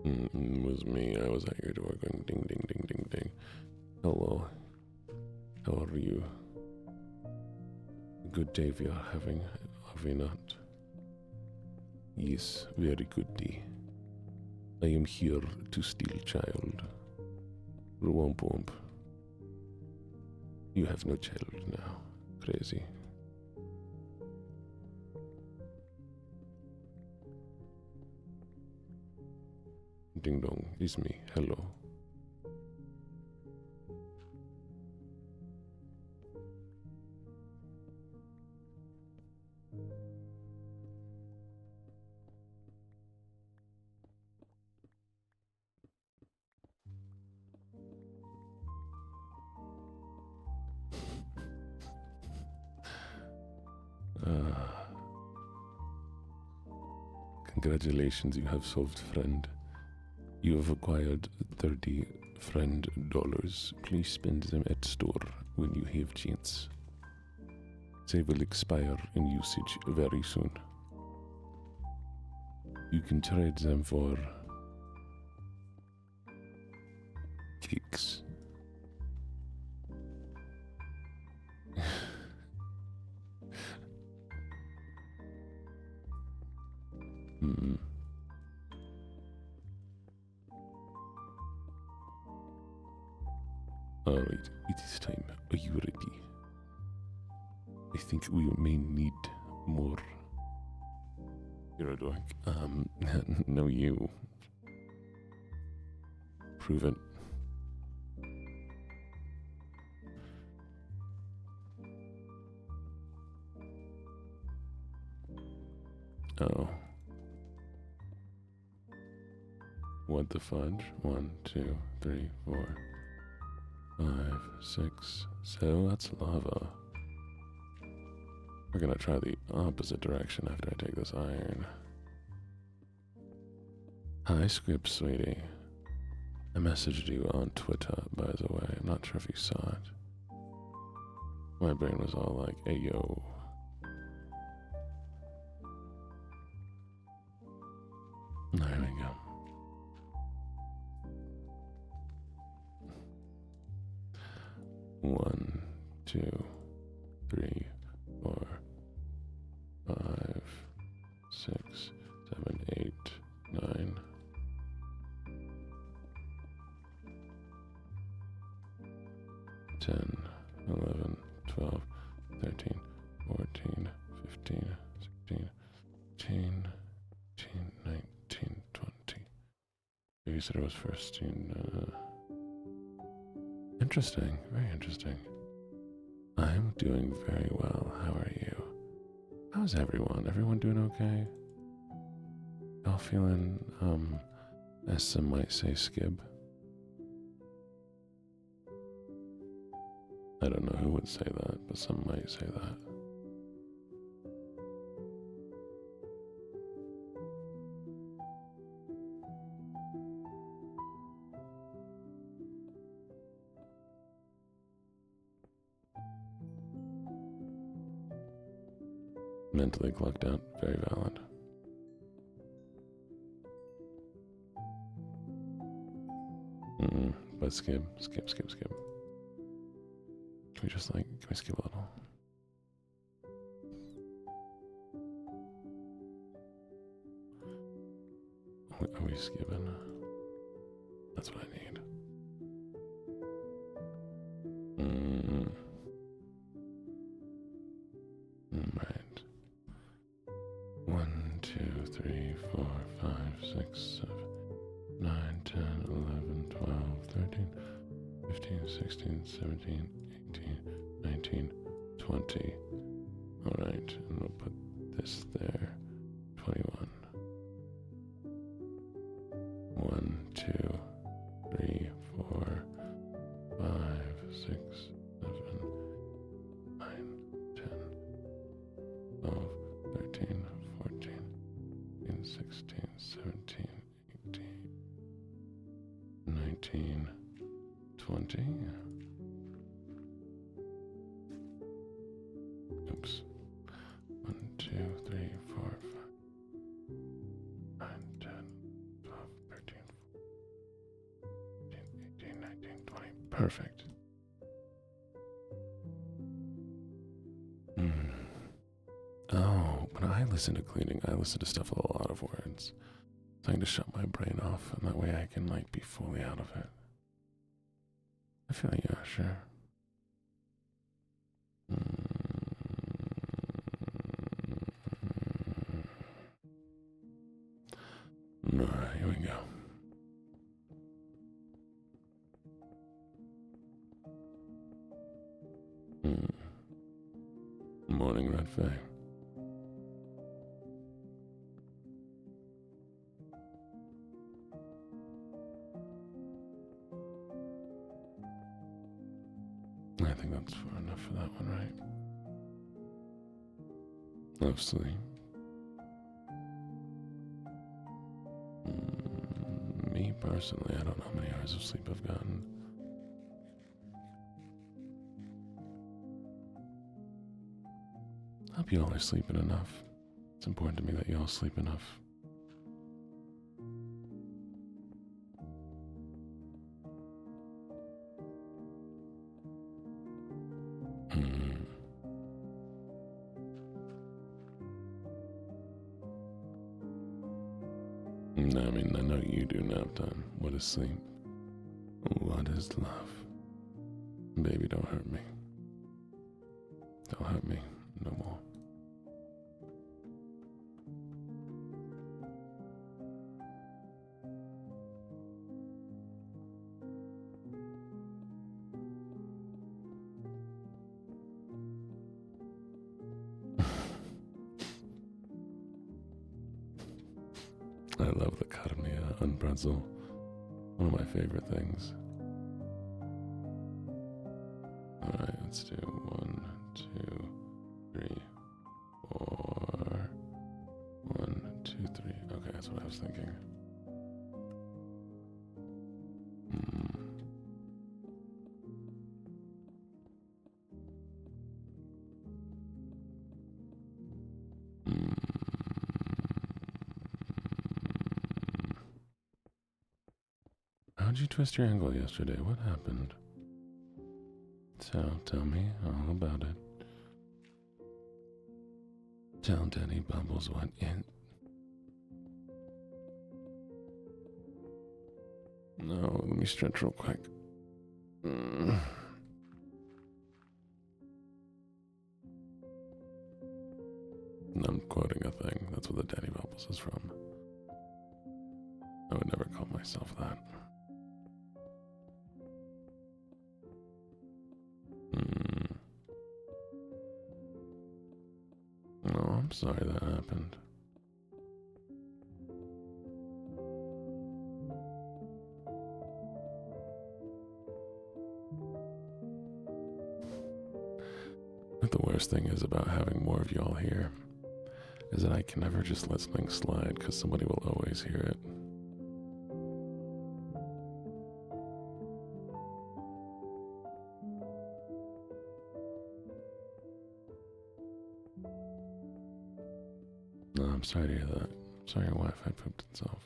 It was me. I was at your door going ding, ding, ding, ding, ding. Hello. How are you? Good day we are having, are we not? Yes, very good day. I am here to steal child. Womp womp. You have no child now. crazy. Ding dong, it's me. Hello. Congratulations, you have solved friend. You have acquired 30 friend dollars. Please spend them at store when you have chance. They will expire in usage very soon. You can trade them for cakes. Alright, it is time. Are you ready? I think we may need more. You're a dork. No, you. Prove it. Oh. What the fudge? 1, 2, 3, 4, 5, 6, 7. That's lava. We're gonna try the opposite direction after I take this iron. Hi, Script, sweetie. I messaged you on Twitter, by the way. I'm not sure if you saw it. My brain was all like, hey, yo. There we go. One, 2, 3, 4, 5, 6, 7, 8, 9. 10, 11, 12, 13, 14, 15, 16, 18, 19, 20. You said it was first in, Interesting, very interesting. I'm doing very well. How are you? How's everyone? Everyone doing okay? Y'all feeling, as some might say, skib? I don't know who would say that, but some might say that. Mentally clocked out. Very valid. But skip. Can we just can we skip a little? Are we skipping? That's what I need. Right. 1, 2, 3, 4, 5, 6, 7, 9, 10, 11, 12, 13, 15, 16, 17, 18, 19, 20. Alright, and we'll put this there. 21. 1, 2, 3, 4, 5, 6, 7, 9, 10, 12, 13, 14, 15, 16, 17, 18, 19, 20. Oops. 1, 2, 3, 4, 5, 9, 10, 12, 13, 14, 18, 19, 20. Perfect. Oh, when I listen to cleaning, I listen to stuff with a lot of words. Trying to shut my brain off, and that way I can be fully out of it. I feel yeah, sure. cafe. I think that's far enough for that one, right? Love sleep. Me personally, I don't know how many hours of sleep I've gotten. I hope you all are sleeping enough. It's important to me that you all sleep enough. No, I mean, I know you do nap time. What is sleep? What is love? Baby, don't hurt me. Don't hurt me no more. I love the carne on pretzel. One of my favorite things. Alright, let's do 1, 2, 3, 4. 1, 2, 3. Okay, that's what I was thinking. How'd you twist your ankle yesterday? What happened? So, tell me all about it. Tell Daddy Bubbles what it... No, let me stretch real quick. I'm quoting a thing. That's what the Daddy Bubbles is from. I would never call myself that. No, I'm sorry that happened. But the worst thing is about having more of y'all here is that I can never just let something slide because somebody will always hear it. No, I'm sorry to hear that. I'm sorry your Wi-Fi pooped itself.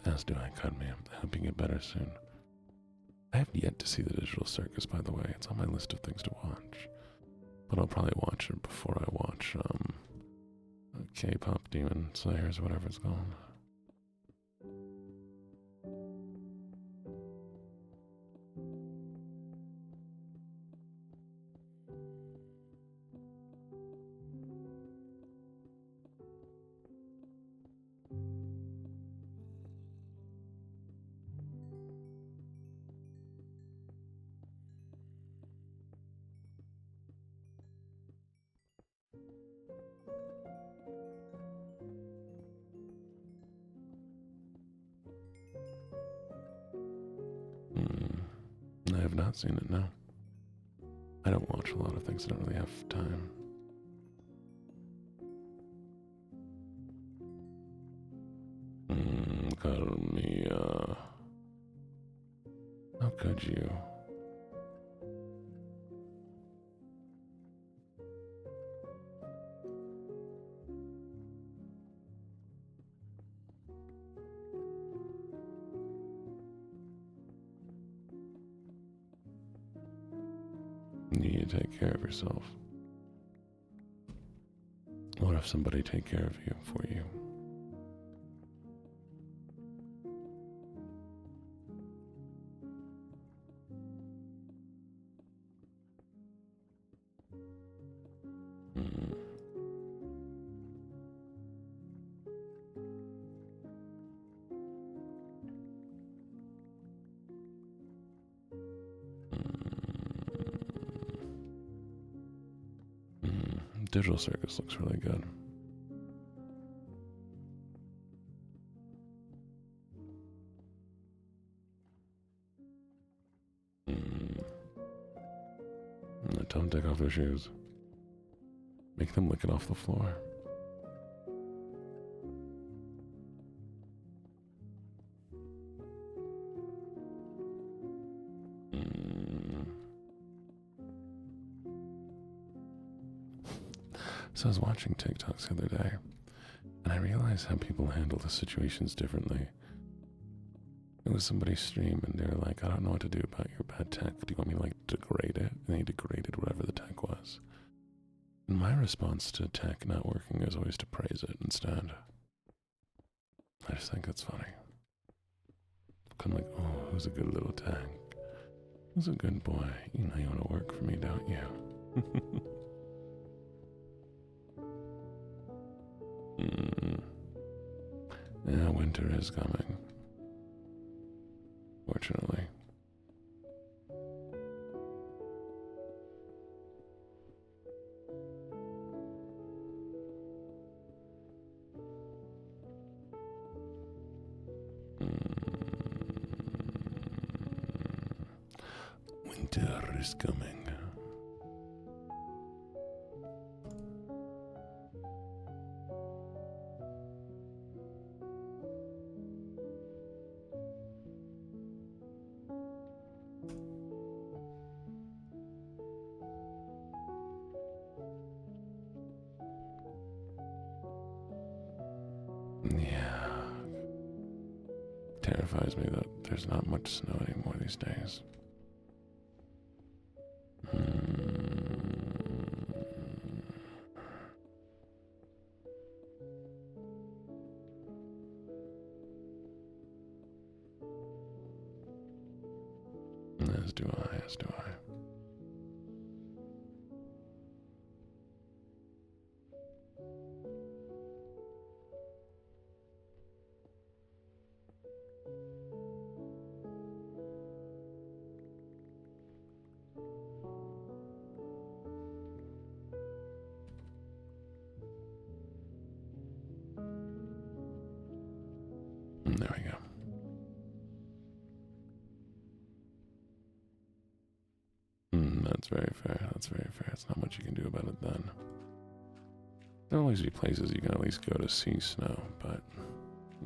As do I, Cudme. I hope you get better soon. I have yet to see the Digital Circus, by the way. It's on my list of things to watch. But I'll probably watch it before I watch K-pop Demon Slayers, whatever it's called. I have not seen it, no. I don't watch a lot of things. I don't really have time. Carmia. How could you? you take care of yourself? What if somebody take care of you for you? Digital Circus looks really good. Don't take off their shoes. Make them lick it off the floor. So I was watching TikToks the other day, and I realized how people handle the situations differently. It was somebody's stream, and they were like, I don't know what to do about your bad tech. Do you want me to, like, degrade it? And they degraded whatever the tech was. And my response to tech not working is always to praise it instead. I just think it's funny. I'm like, oh, who's a good little tech? Who's a good boy? You know you want to work for me, don't you? Yeah, winter is coming. Fortunately. Winter is coming. Yeah. Terrifies me that there's not much snow anymore these days. As do I, as do I. There we go. That's very fair. That's very fair. It's not much you can do about it then. There'll always be places you can at least go to see snow, but,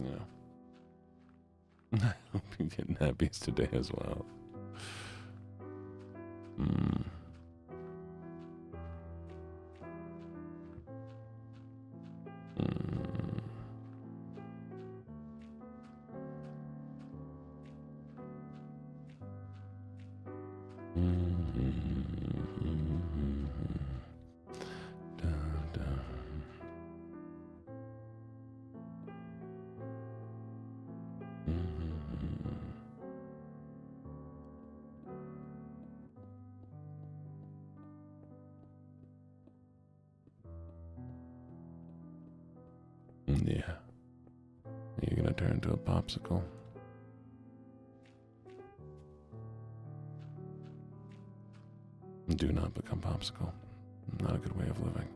you know. I hope you get nappies today as well. Yeah. You're gonna turn into a popsicle. Do not become popsicle. Not a good way of living.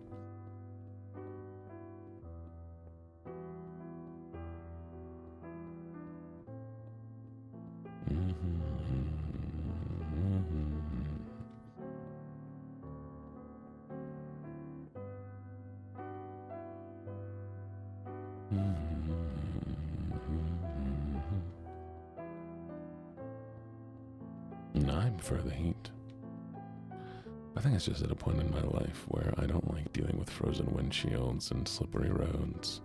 No, I prefer the heat. I think it's just at a point in my life where I don't like dealing with frozen windshields and slippery roads.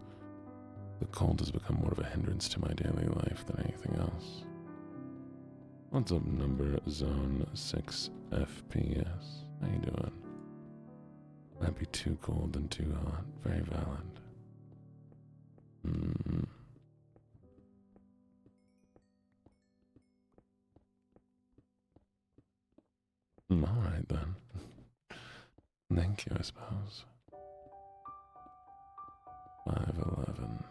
The cold has become more of a hindrance to my daily life than anything else. What's up, number zone 6 FPS? How you doing? Might be too cold and too hot. Very valid. Alright then. Thank you, I suppose. 511.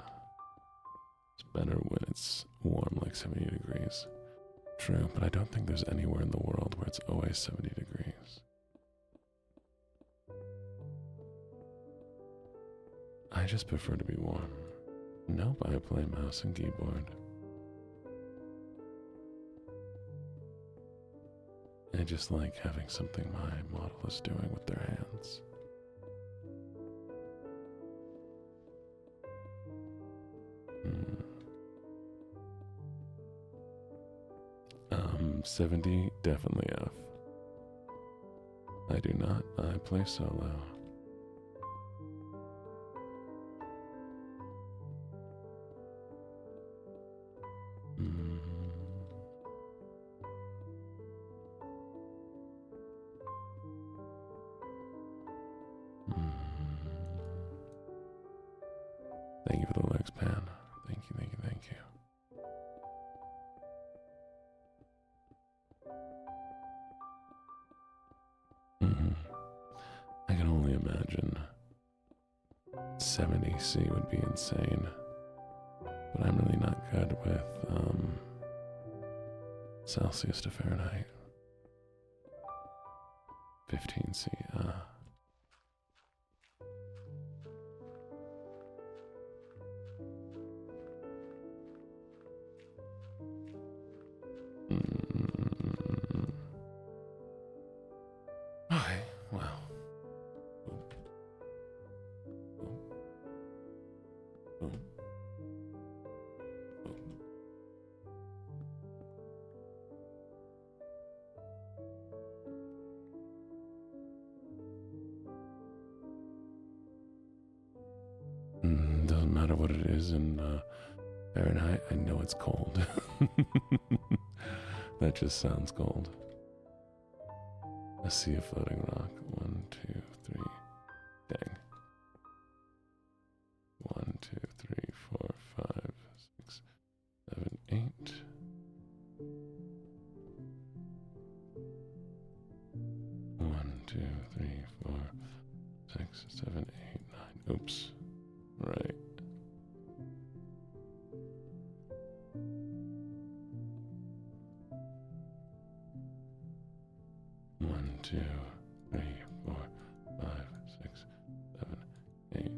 It's better when it's warm, like 70 degrees. True, but I don't think there's anywhere in the world where it's always 70 degrees. I just prefer to be warm. Nope, I play mouse and keyboard. I just like having something my model is doing with their hands. 70, definitely F. I do not. I play solo. Thank you for the legs, Pan. Thank you, thank you, thank you. I can only imagine 70C would be insane, but I'm really not good with Celsius to Fahrenheit. 15C, Okay, well. Doesn't matter what it is in Fahrenheit, I know it's cold. That just sounds cold. I see a floating rock. 1, 2, 3. Dang. 1, 2, 3, 4, 5, 6, 7, 8. 1, 2, 3, 4, 6, 7, 8, 9. Oops. Right. One, 2, 3, 4, 5, 6, 7, 8, 9.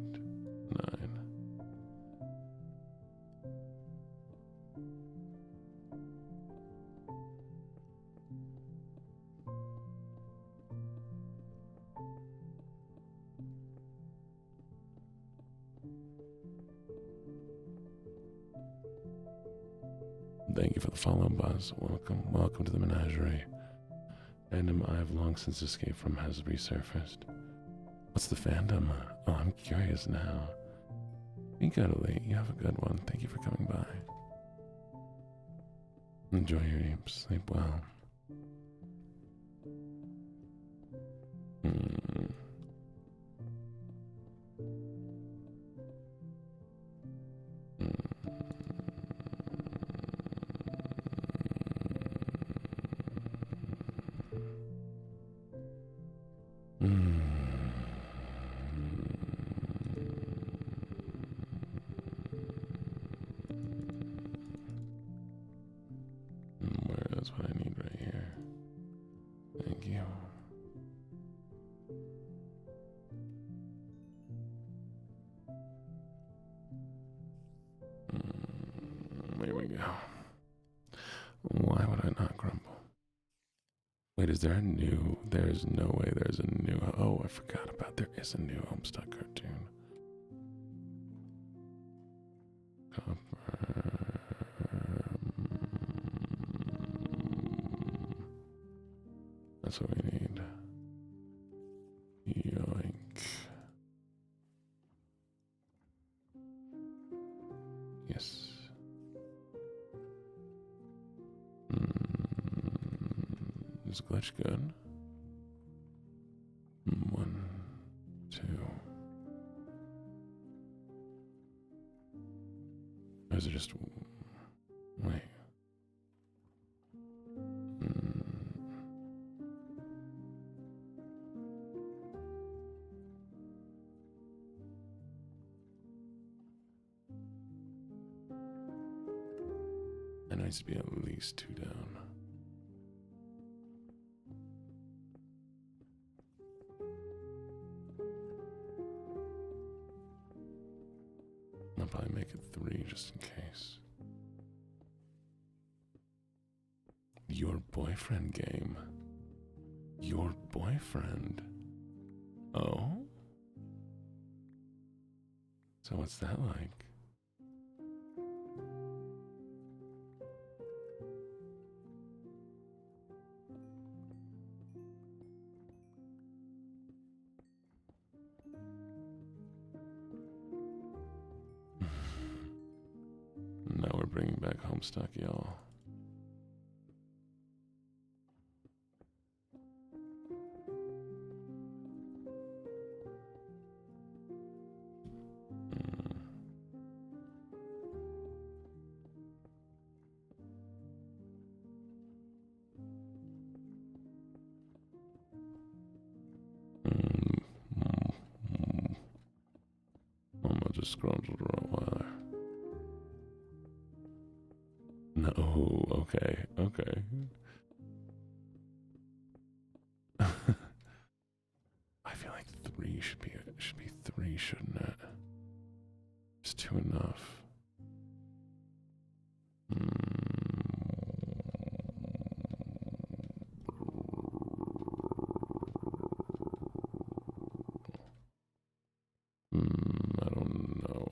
Thank you for the follow, Buzz. Welcome to the menagerie. Fandom I have long since escaped from has resurfaced. What's the fandom? Oh, I'm curious now. Be good, Elite. You have a good one. Thank you for coming by. Enjoy your sleep well. Where is what I need right here? Thank you. There we go. Why would I not grumble? Wait, is there a new? There's no way there's a new. Oh, I forgot about there is a new Homestuck cartoon. That's what we need. Yoink. Yes. Is glitch good? Or is it just... Wait. It needs to be at least 2 down. I'll probably make it 3 just in case. Your boyfriend game. Your boyfriend. Oh? So what's that like? Now we're bringing back Homestuck, y'all. Mama just scrumbled a Rottweiler. No, okay, okay. I feel like 3 should be 3, shouldn't it? It's 2 enough. I don't know.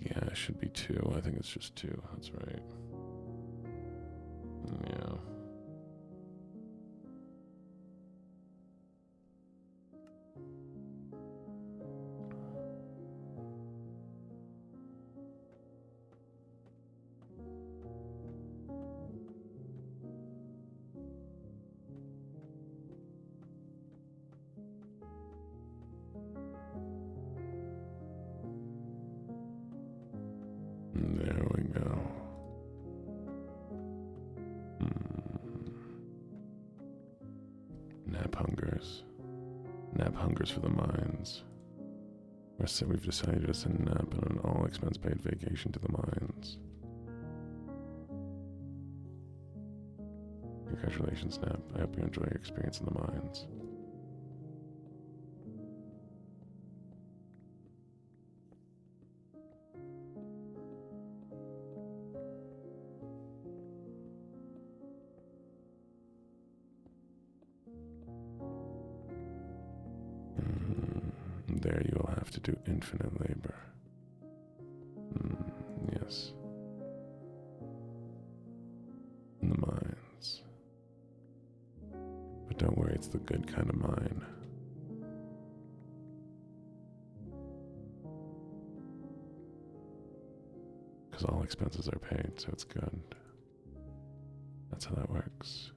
Yeah, it should be 2. I think it's just 2. That's right. Yeah. There we go. Nap hungers. Nap hungers for the mines. We've decided to send Nap on an all-expense paid vacation to the mines. Congratulations, Nap. I hope you enjoy your experience in the mines. There you will have to do infinite labor. Yes. In the mines. But don't worry, it's the good kind of mine. Because all expenses are paid, so it's good. That's how that works.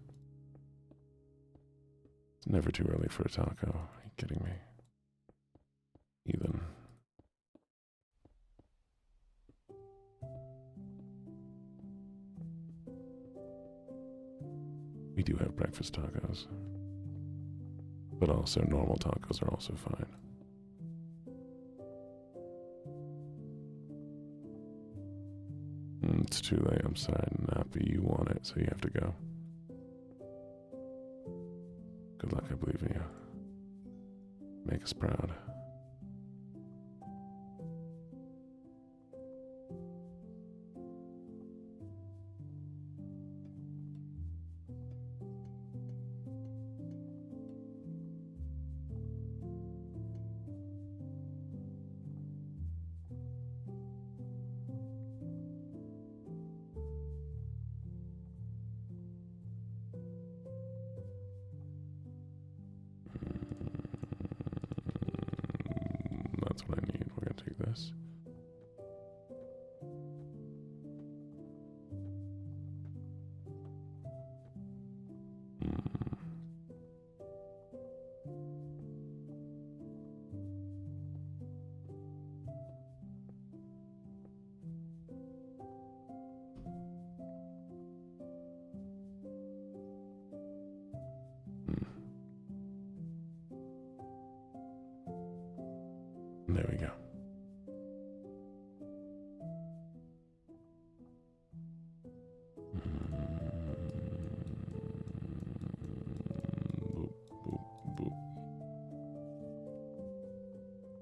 It's never too early for a taco. Are you kidding me? Even. We do have breakfast tacos. But also normal tacos are also fine. It's too late, I'm sorry, Nappy, you want it, so you have to go. Good luck, I believe in you. Make us proud. There we go. Boop, boop, boop.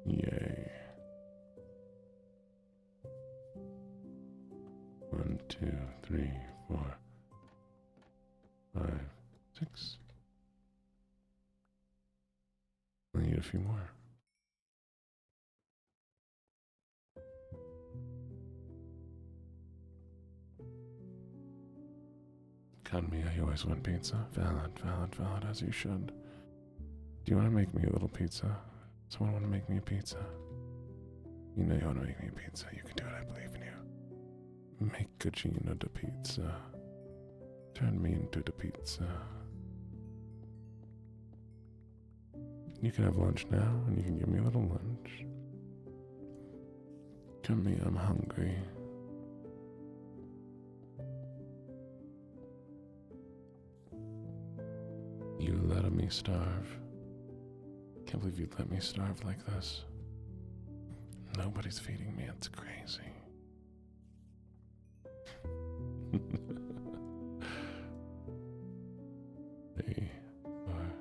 Yay. 1, 2, 3, 4, 5, 6. I need a few more. Cut me, I always want pizza. Valid, valid, valid, as you should. Do you want to make me a little pizza? Someone want to make me a pizza? You know you want to make me a pizza. You can do it, I believe in you. Make Gugino the pizza. Turn me into the pizza. You can have lunch now, and you can give me a little lunch. Come me, I'm hungry. You let me starve. Can't believe you'd let me starve like this. Nobody's feeding me, it's crazy. They are.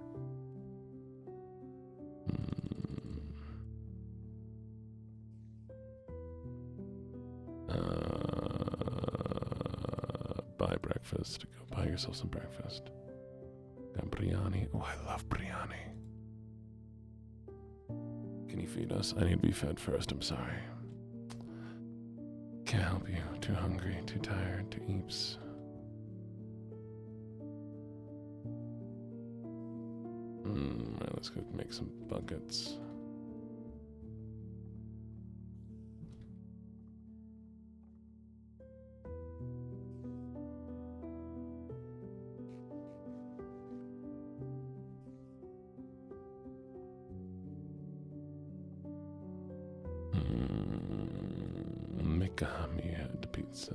Buy breakfast. Go buy yourself some breakfast. Got biryani. Oh, I love biryani. Can you feed us? I need to be fed first, I'm sorry. Can't help you. Too hungry, too tired, too eeps. Alright, let's go make some buckets. Mikami had the pizza.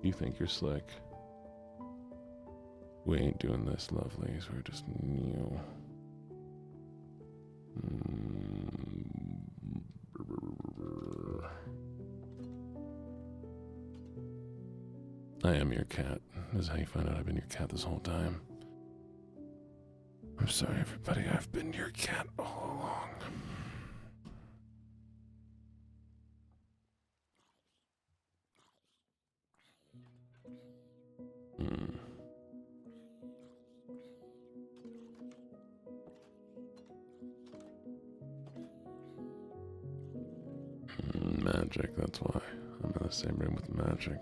You think you're slick? We ain't doing this, lovelies. We're just new. I am your cat. This is how you find out I've been your cat this whole time. I'm sorry, everybody. I've been your cat all along. Magic, that's why. I'm in the same room with magic.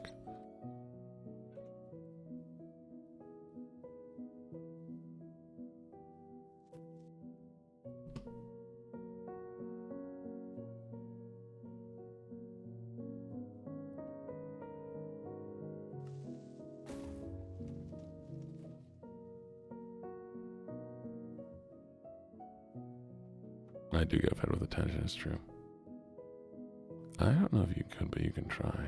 I do get fed with attention, it's true. I don't know if you could, but you can try.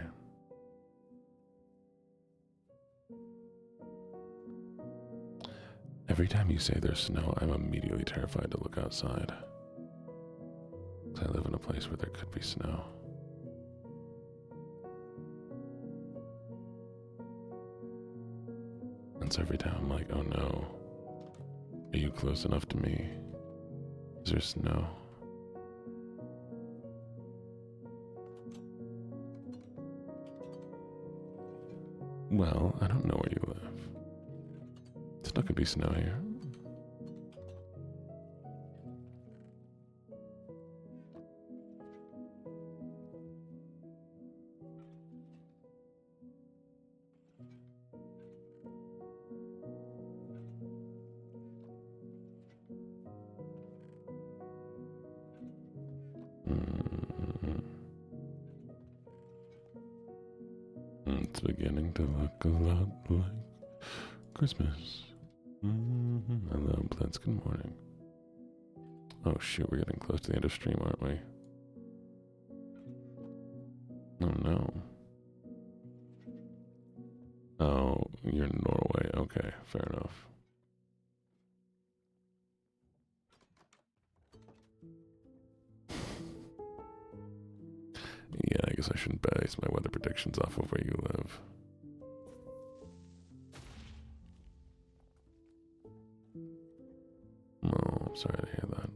Every time you say there's snow, I'm immediately terrified to look outside. 'Cause I live in a place where there could be snow. And so every time I'm like, oh no, are you close enough to me? Is there snow? Well, I don't know where you live. Still could be snow here. It's beginning to look a lot like Christmas. Hello, Blitz. Good morning. Oh shoot, we're getting close to the end of stream, aren't we? Oh no. Oh, you're in Norway. Okay, fair enough. Yeah, I guess I shouldn't base my weather predictions off of where you live. Oh, I'm sorry to hear that.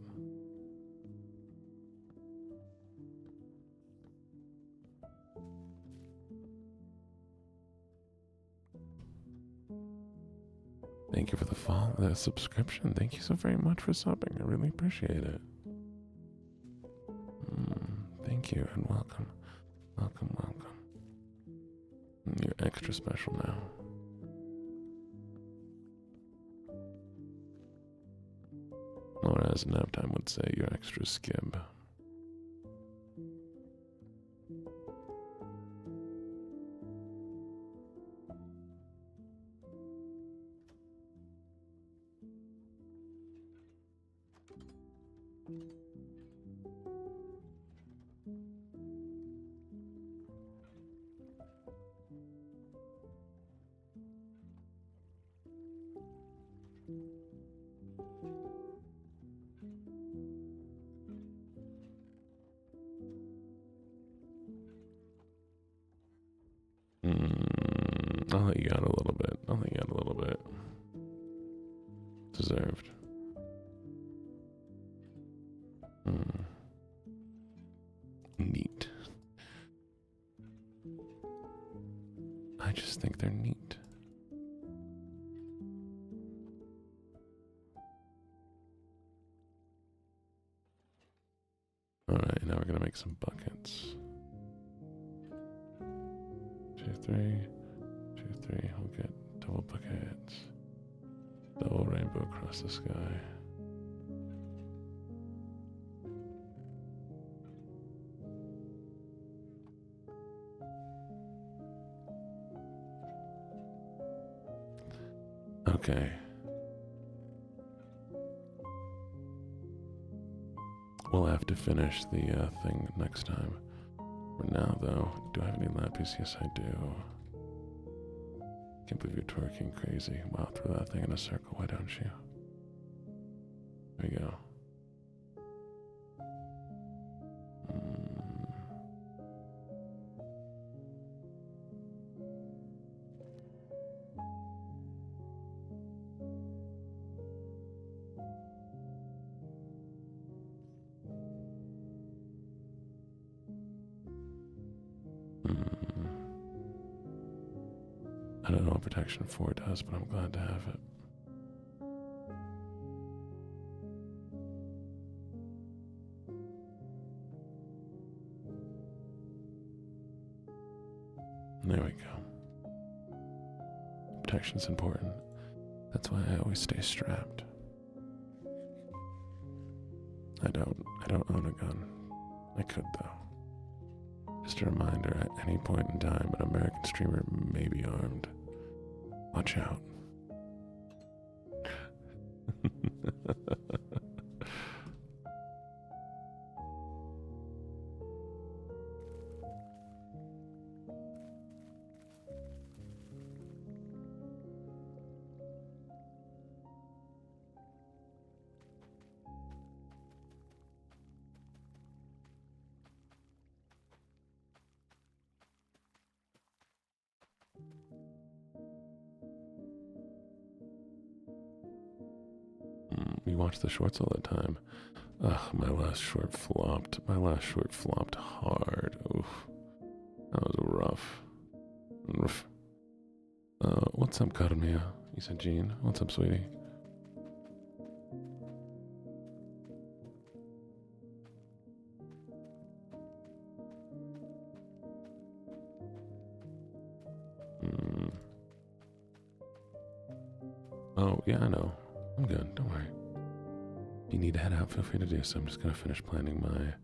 Thank you for the subscription. Thank you so very much for subbing. I really appreciate it. Thank you and welcome. Welcome, welcome. You're extra special now. Or as Naptime would say, you're extra skib. I'll let you out a little bit. I'll let you out a little bit. Deserved. Neat. I just think they're neat. Alright, now we're gonna make some buckets. 2, 3. 2, 3. We'll get double buckets. Double rainbow across the sky. Okay. We'll have to finish the thing next time. For now, though, do I have any lapis? Yes, I do. Can't believe you're twerking crazy. Wow, throw that thing in a circle, why don't you? There we go. I don't know what protection 4 does, but I'm glad to have it. There we go. Protection's important. That's why I always stay strapped. I don't own a gun. I could though. Just a reminder, at any point in time, an American streamer may be armed. Watch out. You watch the shorts all the time. Ugh, my last short flopped. My last short flopped hard. Oof. That was rough. Oof. What's up, Carmia? You said Jean. What's up, sweetie? Oh, yeah, I know. I'm good. Don't worry. If you need to head out, feel free to do so. I'm just gonna finish planting my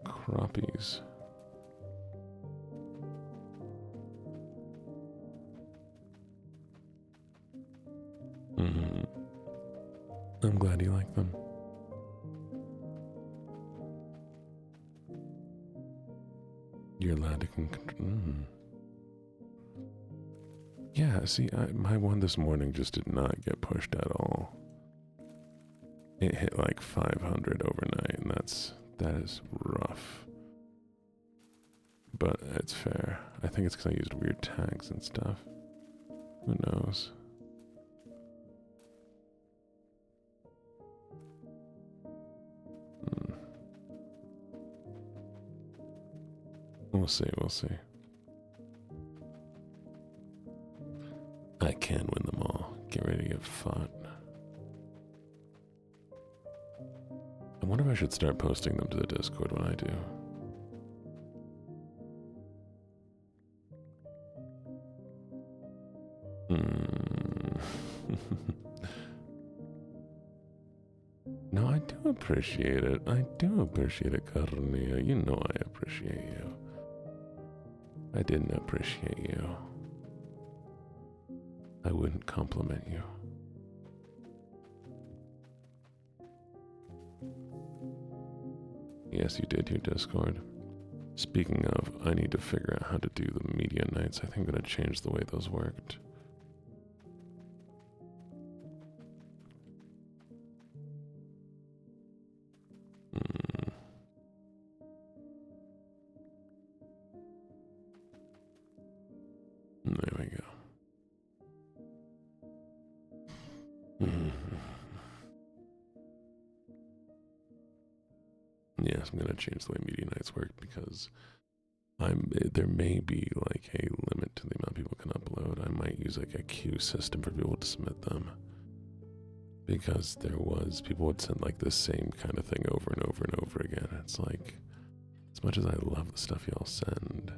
crappies. I'm glad you like them. You're allowed to Yeah, see, my one this morning just did not get pushed at all. It hit like 500 overnight, and that is rough. But it's fair. I think it's because I used weird tags and stuff. Who knows? We'll see, we'll see. I can win them all. Get ready to get fought. I wonder if I should start posting them to the Discord when I do. No, I do appreciate it. I do appreciate it, Carnia. You know I appreciate you. I didn't appreciate you. I wouldn't compliment you. Yes, you did, your Discord. Speaking of, I need to figure out how to do the media nights. I think I'm going to change the way those worked. There we go. Yes, I'm going to change the way media nights work because there may be like a limit to the amount people can upload. I might use like a queue system for people to submit them. Because people would send like the same kind of thing over and over and over again. It's like, as much as I love the stuff y'all send,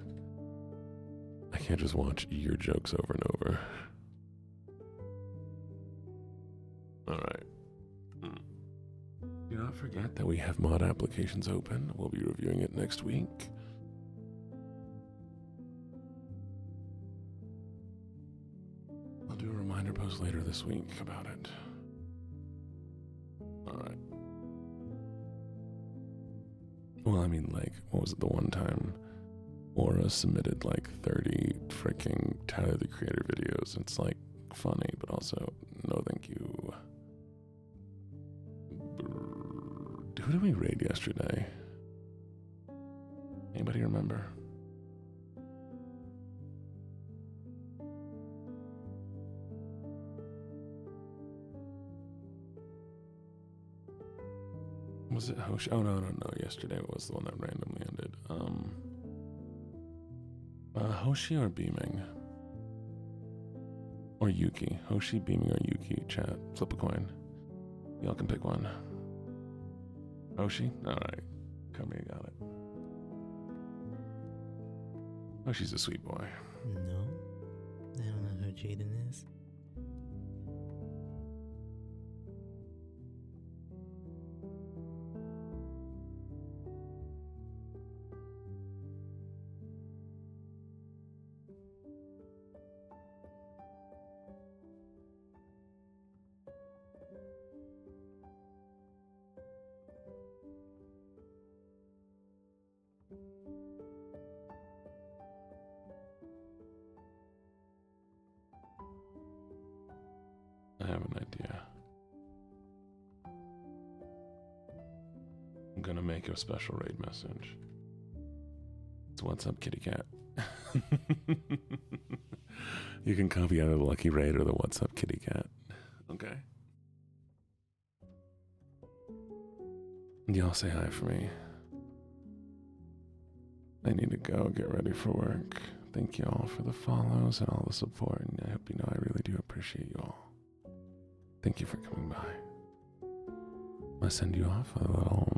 I can't just watch your jokes over and over. Alright. Do not forget that we have mod applications open. We'll be reviewing it next week. I'll do a reminder post later this week about it. Alright. Well, I mean, like, what was it the one time Aura submitted like 30 freaking Tyler the Creator videos? It's like funny, but also no thank you. Who did we raid yesterday? Anybody remember? Was it Hoshi? Oh, no. Yesterday was the one that randomly ended. Hoshi or Beaming? Or Yuki? Hoshi, Beaming, or Yuki? Chat. Flip a coin. Y'all can pick one. Hoshi? Alright. Come here, got it. Hoshi's a sweet boy. No. I don't know who Jaden is. I have an idea. I'm gonna make a special raid message. It's what's up, kitty cat. You can copy out of the Lucky Raid or the what's up, kitty cat. Okay. Y'all say hi for me. I need to go get ready for work. Thank you all for the follows and all the support, and I hope you know I really do appreciate you all. Thank you for coming by. I'll send you off a little